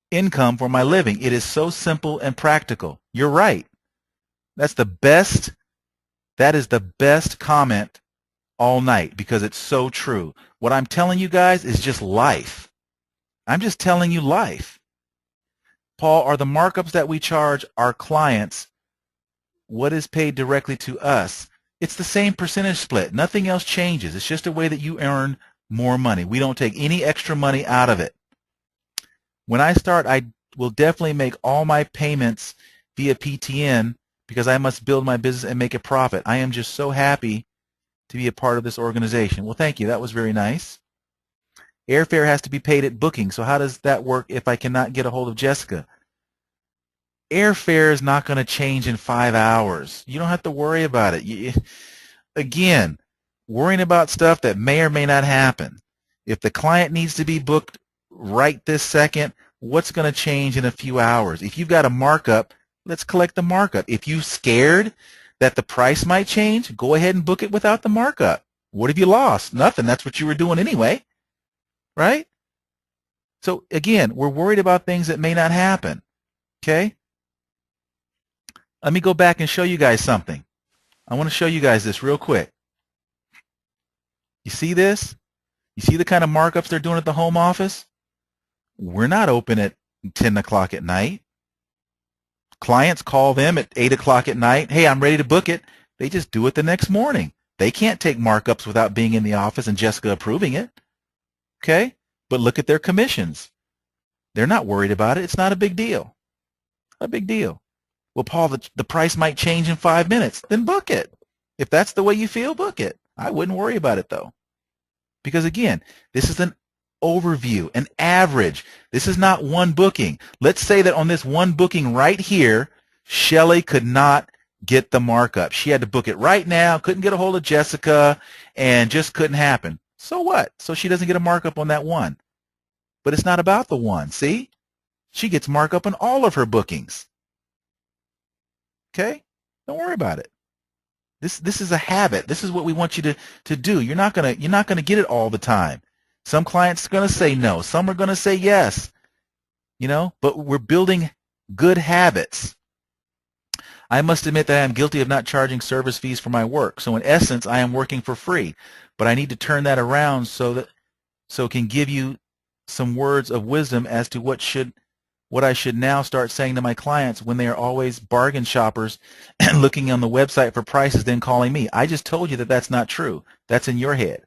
income for my living. It is so simple and practical. You're right. That is the best comment all night because it's so true. What I'm telling you guys is just life. I'm just telling you life. Paul, are the markups that we charge our clients what is paid directly to us? It's the same percentage split. Nothing else changes. It's just a way that you earn more money. We don't take any extra money out of it. When I start, I will definitely make all my payments via PTN because I must build my business and make a profit. I am just so happy to be a part of this organization. Well, thank you. That was very nice. Airfare has to be paid at booking. So how does that work if I cannot get a hold of Jessica? Airfare is not going to change in 5 hours. You don't have to worry about it. Again, worrying about stuff that may or may not happen. If the client needs to be booked right this second, what's going to change in a few hours? If you've got a markup, let's collect the markup. If you're scared that the price might change, go ahead and book it without the markup. What have you lost? Nothing. That's what you were doing anyway, right? So again, we're worried about things that may not happen, okay? Let me go back and show you guys something. I want to show you guys this real quick. You see this? You see the kind of markups they're doing at the home office? We're not open at 10 o'clock at night. Clients call them at 8 o'clock at night. Hey, I'm ready to book it. They just do it the next morning. They can't take markups without being in the office and Jessica approving it. Okay? But look at their commissions. They're not worried about it. It's not a big deal. Not a big deal. Well, Paul, the price might change in 5 minutes. Then book it. If that's the way you feel, book it. I wouldn't worry about it, though. Because, again, this is an overview, an average. This is not one booking. Let's say that on this one booking right here, Shelly could not get the markup. She had to book it right now, couldn't get a hold of Jessica, and just couldn't happen. So what? So she doesn't get a markup on that one. But it's not about the one, see? She gets markup on all of her bookings. Okay? Don't worry about it. This is a habit. This is what we want you to do. You're not gonna get it all the time. Some clients are gonna say no. Some are gonna say yes. But we're building good habits. I must admit that I am guilty of not charging service fees for my work. So in essence, I am working for free. But I need to turn that around so it can give you some words of wisdom as to what I should now start saying to my clients when they are always bargain shoppers and looking on the website for prices, then calling me. I just told you that that's not true. That's in your head.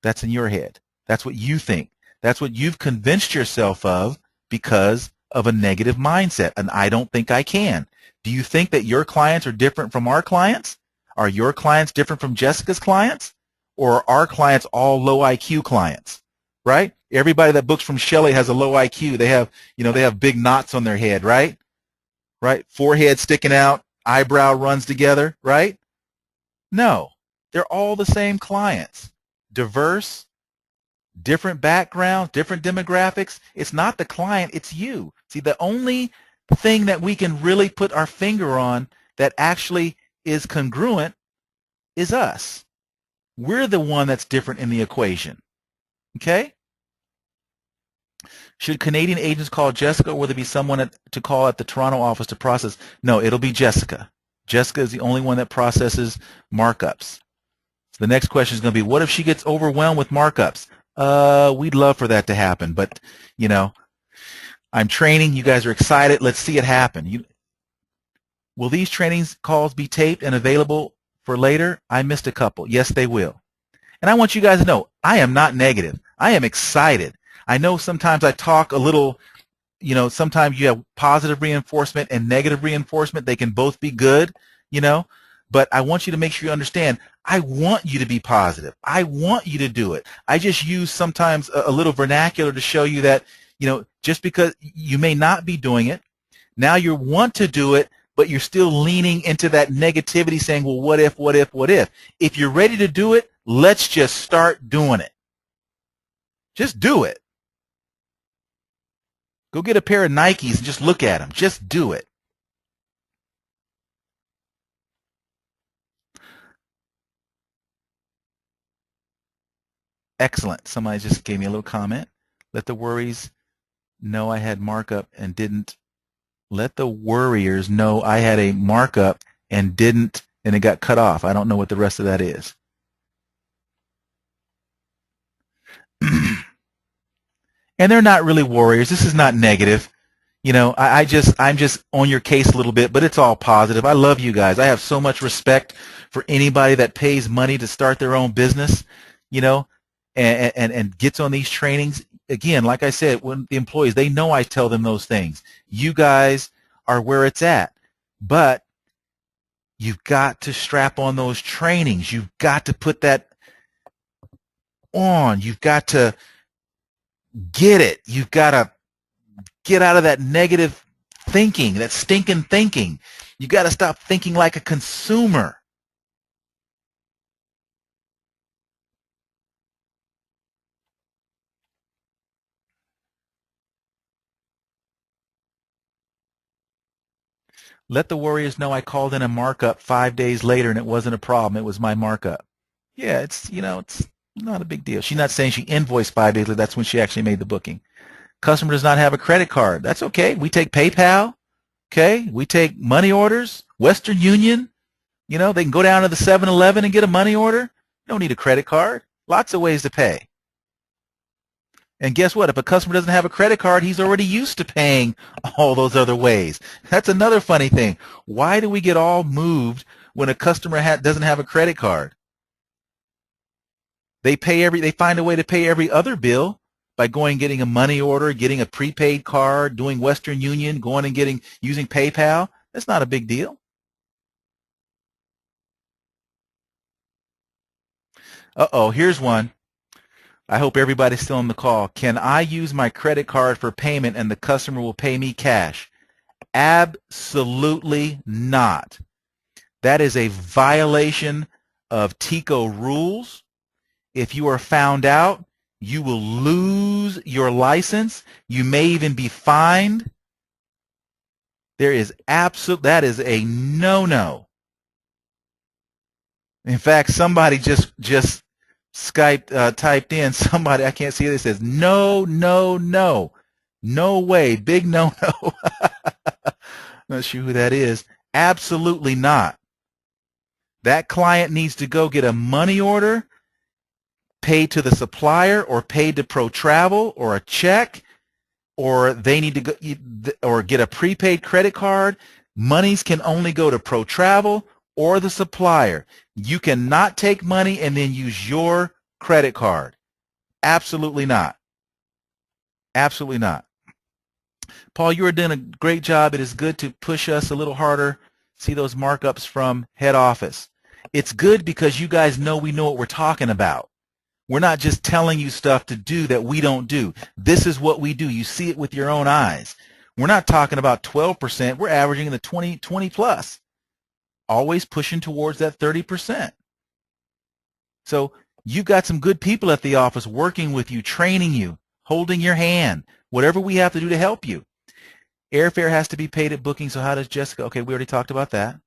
That's in your head. That's what you think. That's what you've convinced yourself of because of a negative mindset. And I don't think I can. Do you think that your clients are different from our clients? Are your clients different from Jessica's clients? Or are our clients all low IQ clients? Right? Everybody that books from Shelley has a low IQ. They have big knots on their head, right? Right? Forehead sticking out, eyebrow runs together, right? No. They're all the same clients. Diverse, different backgrounds, different demographics. It's not the client, it's you. See, the only thing that we can really put our finger on that actually is congruent is us. We're the one that's different in the equation. Okay? Should Canadian agents call Jessica, or will there be someone to call at the Toronto office to process? No, it'll be Jessica. Jessica is the only one that processes markups. So the next question is going to be, what if she gets overwhelmed with markups? We'd love for that to happen, but, I'm training. You guys are excited. Let's see it happen. Will these trainings calls be taped and available for later? I missed a couple. Yes, they will. And I want you guys to know, I am not negative. I am excited. I know sometimes I talk a little, sometimes you have positive reinforcement and negative reinforcement. They can both be good, but I want you to make sure you understand, I want you to be positive. I want you to do it. I just use sometimes a little vernacular to show you that, just because you may not be doing it, now you want to do it, but you're still leaning into that negativity saying, well, what if, what if, what if? If you're ready to do it, let's just start doing it. Just do it. Go get a pair of Nikes and just look at them. Just do it. Excellent. Somebody just gave me a little comment. Let the worries know I had markup and didn't. Let the worriers know I had a markup and didn't, and it got cut off. I don't know what the rest of that is. And they're not really warriors. This is not negative. I'm just on your case a little bit, but it's all positive. I love you guys. I have so much respect for anybody that pays money to start their own business, and gets on these trainings. Again, like I said, when the employees, they know I tell them those things. You guys are where it's at. But you've got to strap on those trainings. You've got to put that on. You've got to get it. You've got to get out of that negative thinking, that stinking thinking. You got to stop thinking like a consumer. Let the Warriors know I called in a markup 5 days later and it wasn't a problem. It was my markup. Yeah, it's not a big deal. She's not saying she invoiced 5 days later. That's when she actually made the booking. Customer does not have a credit card. That's okay. We take PayPal. Okay. We take money orders, Western Union. They can go down to the 7-Eleven and get a money order. You don't need a credit card. Lots of ways to pay. And guess what? If a customer doesn't have a credit card, he's already used to paying all those other ways. That's another funny thing. Why do we get all moved when a customer doesn't have a credit card? They find a way to pay every other bill by getting a money order, getting a prepaid card, doing Western Union, going and using PayPal. That's not a big deal. Uh-oh, here's one. I hope everybody's still on the call. Can I use my credit card for payment and the customer will pay me cash? Absolutely not. That is a violation of TICO rules. If you are found out, you will lose your license. You may even be fined. That is a no-no. In fact, somebody just Skype typed in, somebody, I can't see it, it says, no, no, no. No way. Big no, no. Not sure who that is. Absolutely not. That client needs to go get a money order, paid to the supplier or paid to Pro Travel or a check, or they need to go or get a prepaid credit card. Monies can only go to Pro Travel or the supplier. You cannot take money and then use your credit card. Absolutely not. Absolutely not. Paul, you are doing a great job. It is good to push us a little harder, see those markups from head office. It's good because you guys know we know what we're talking about. We're not just telling you stuff to do that we don't do. This is what we do. You see it with your own eyes. We're not talking about 12%. We're averaging in the 20 plus, always pushing towards that 30%. So you've got some good people at the office working with you, training you, holding your hand, whatever we have to do to help you. Airfare has to be paid at booking, so how does Jessica? Okay, we already talked about that.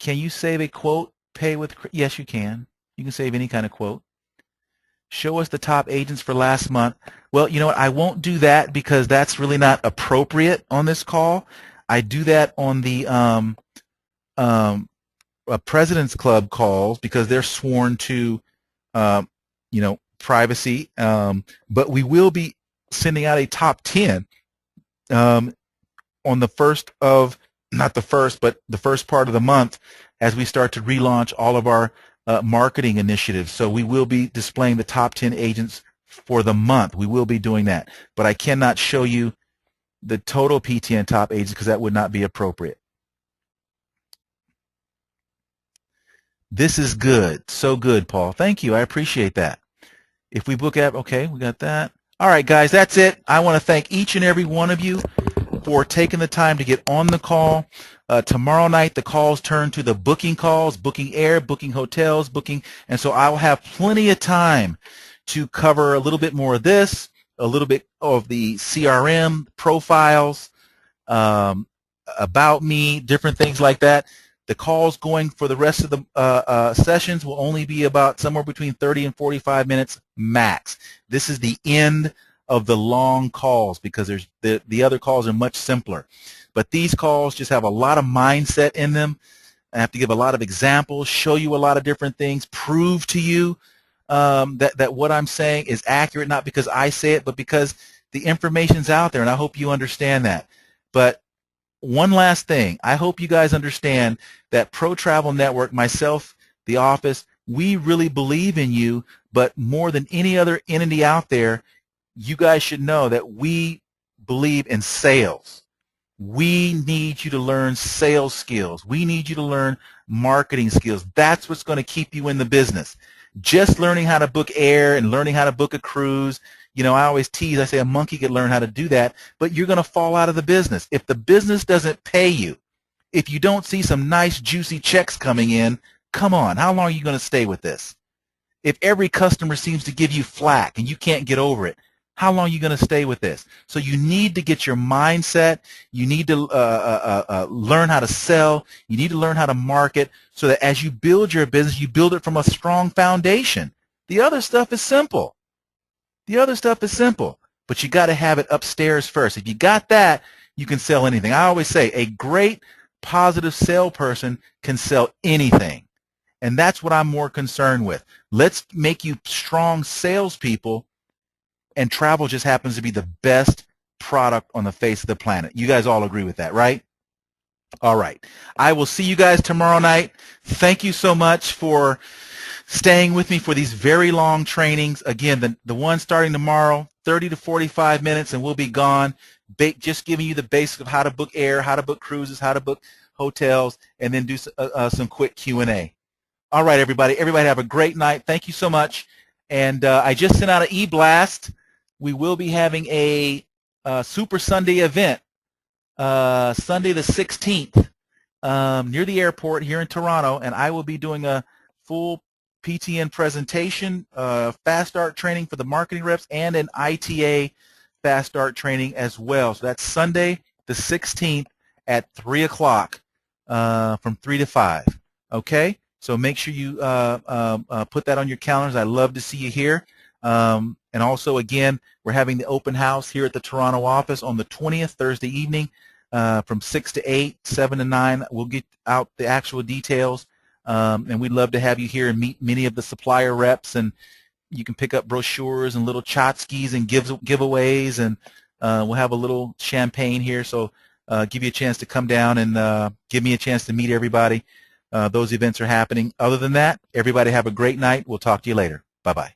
Can you save a quote, pay with? Yes, you can. You can save any kind of quote. Show us the top agents for last month. Well, you know what? I won't do that because that's really not appropriate on this call. I do that on the President's Club calls because they're sworn to, privacy. But we will be sending out a top 10 on the first of, not the first, but the first part of the month as we start to relaunch all of our marketing initiatives. So we will be displaying the top 10 agents for the month. We will be doing that. But I cannot show you the total PTN top agents because that would not be appropriate. This is good. So good, Paul. Thank you. I appreciate that. If we book app, okay, we got that. All right, guys, that's it. I want to thank each and every one of you for taking the time to get on the call. Tomorrow night, the calls turn to the booking calls, booking air, booking hotels, booking, and so I will have plenty of time to cover a little bit more of this, a little bit of the CRM profiles, about me, different things like that. The calls going for the rest of the sessions will only be about somewhere between 30 and 45 minutes max. This is the end of the long calls because there's the other calls are much simpler. But these calls just have a lot of mindset in them. I have to give a lot of examples, show you a lot of different things, prove to you that what I'm saying is accurate, not because I say it, but because the information's out there, and I hope you understand that. But one last thing, I hope you guys understand that Pro Travel Network, myself, the office, we really believe in you, but more than any other entity out there, you guys should know that we believe in sales. We need you to learn sales skills. We need you to learn marketing skills. That's what's going to keep you in the business. Just learning how to book air and learning how to book a cruise, you know, I always tease, I say a monkey could learn how to do that, but you're going to fall out of the business. If the business doesn't pay you, if you don't see some nice juicy checks coming in, come on, how long are you going to stay with this? If every customer seems to give you flack and you can't get over it, how long are you going to stay with this? So you need to get your mindset. You need to learn how to sell. You need to learn how to market so that as you build your business, you build it from a strong foundation. The other stuff is simple. The other stuff is simple, but you got to have it upstairs first. If you got that, you can sell anything. I always say a great positive salesperson can sell anything. And that's what I'm more concerned with. Let's make you strong salespeople, and travel just happens to be the best product on the face of the planet. You guys all agree with that, right? All right. I will see you guys tomorrow night. Thank you so much for staying with me for these very long trainings. Again, the one starting tomorrow, 30 to 45 minutes, and we'll be gone. Just giving you the basics of how to book air, how to book cruises, how to book hotels, and then do some quick Q&A. All right, everybody. Everybody have a great night. Thank you so much. And I just sent out an e-blast. We will be having a Super Sunday event, Sunday the 16th, near the airport here in Toronto, and I will be doing a full PTN presentation, fast start training for the marketing reps, and an ITA fast start training as well. So that's Sunday the 16th at 3 o'clock from 3 to 5. Okay, so make sure you put that on your calendars. I'd love to see you here. And also, again, we're having the open house here at the Toronto office on the 20th, Thursday evening, from 6 to 8, 7 to 9. We'll get out the actual details, and we'd love to have you here and meet many of the supplier reps, and you can pick up brochures and little tchotchkes and giveaways, and we'll have a little champagne here, so give you a chance to come down and give me a chance to meet everybody. Those events are happening. Other than that, everybody have a great night. We'll talk to you later. Bye-bye.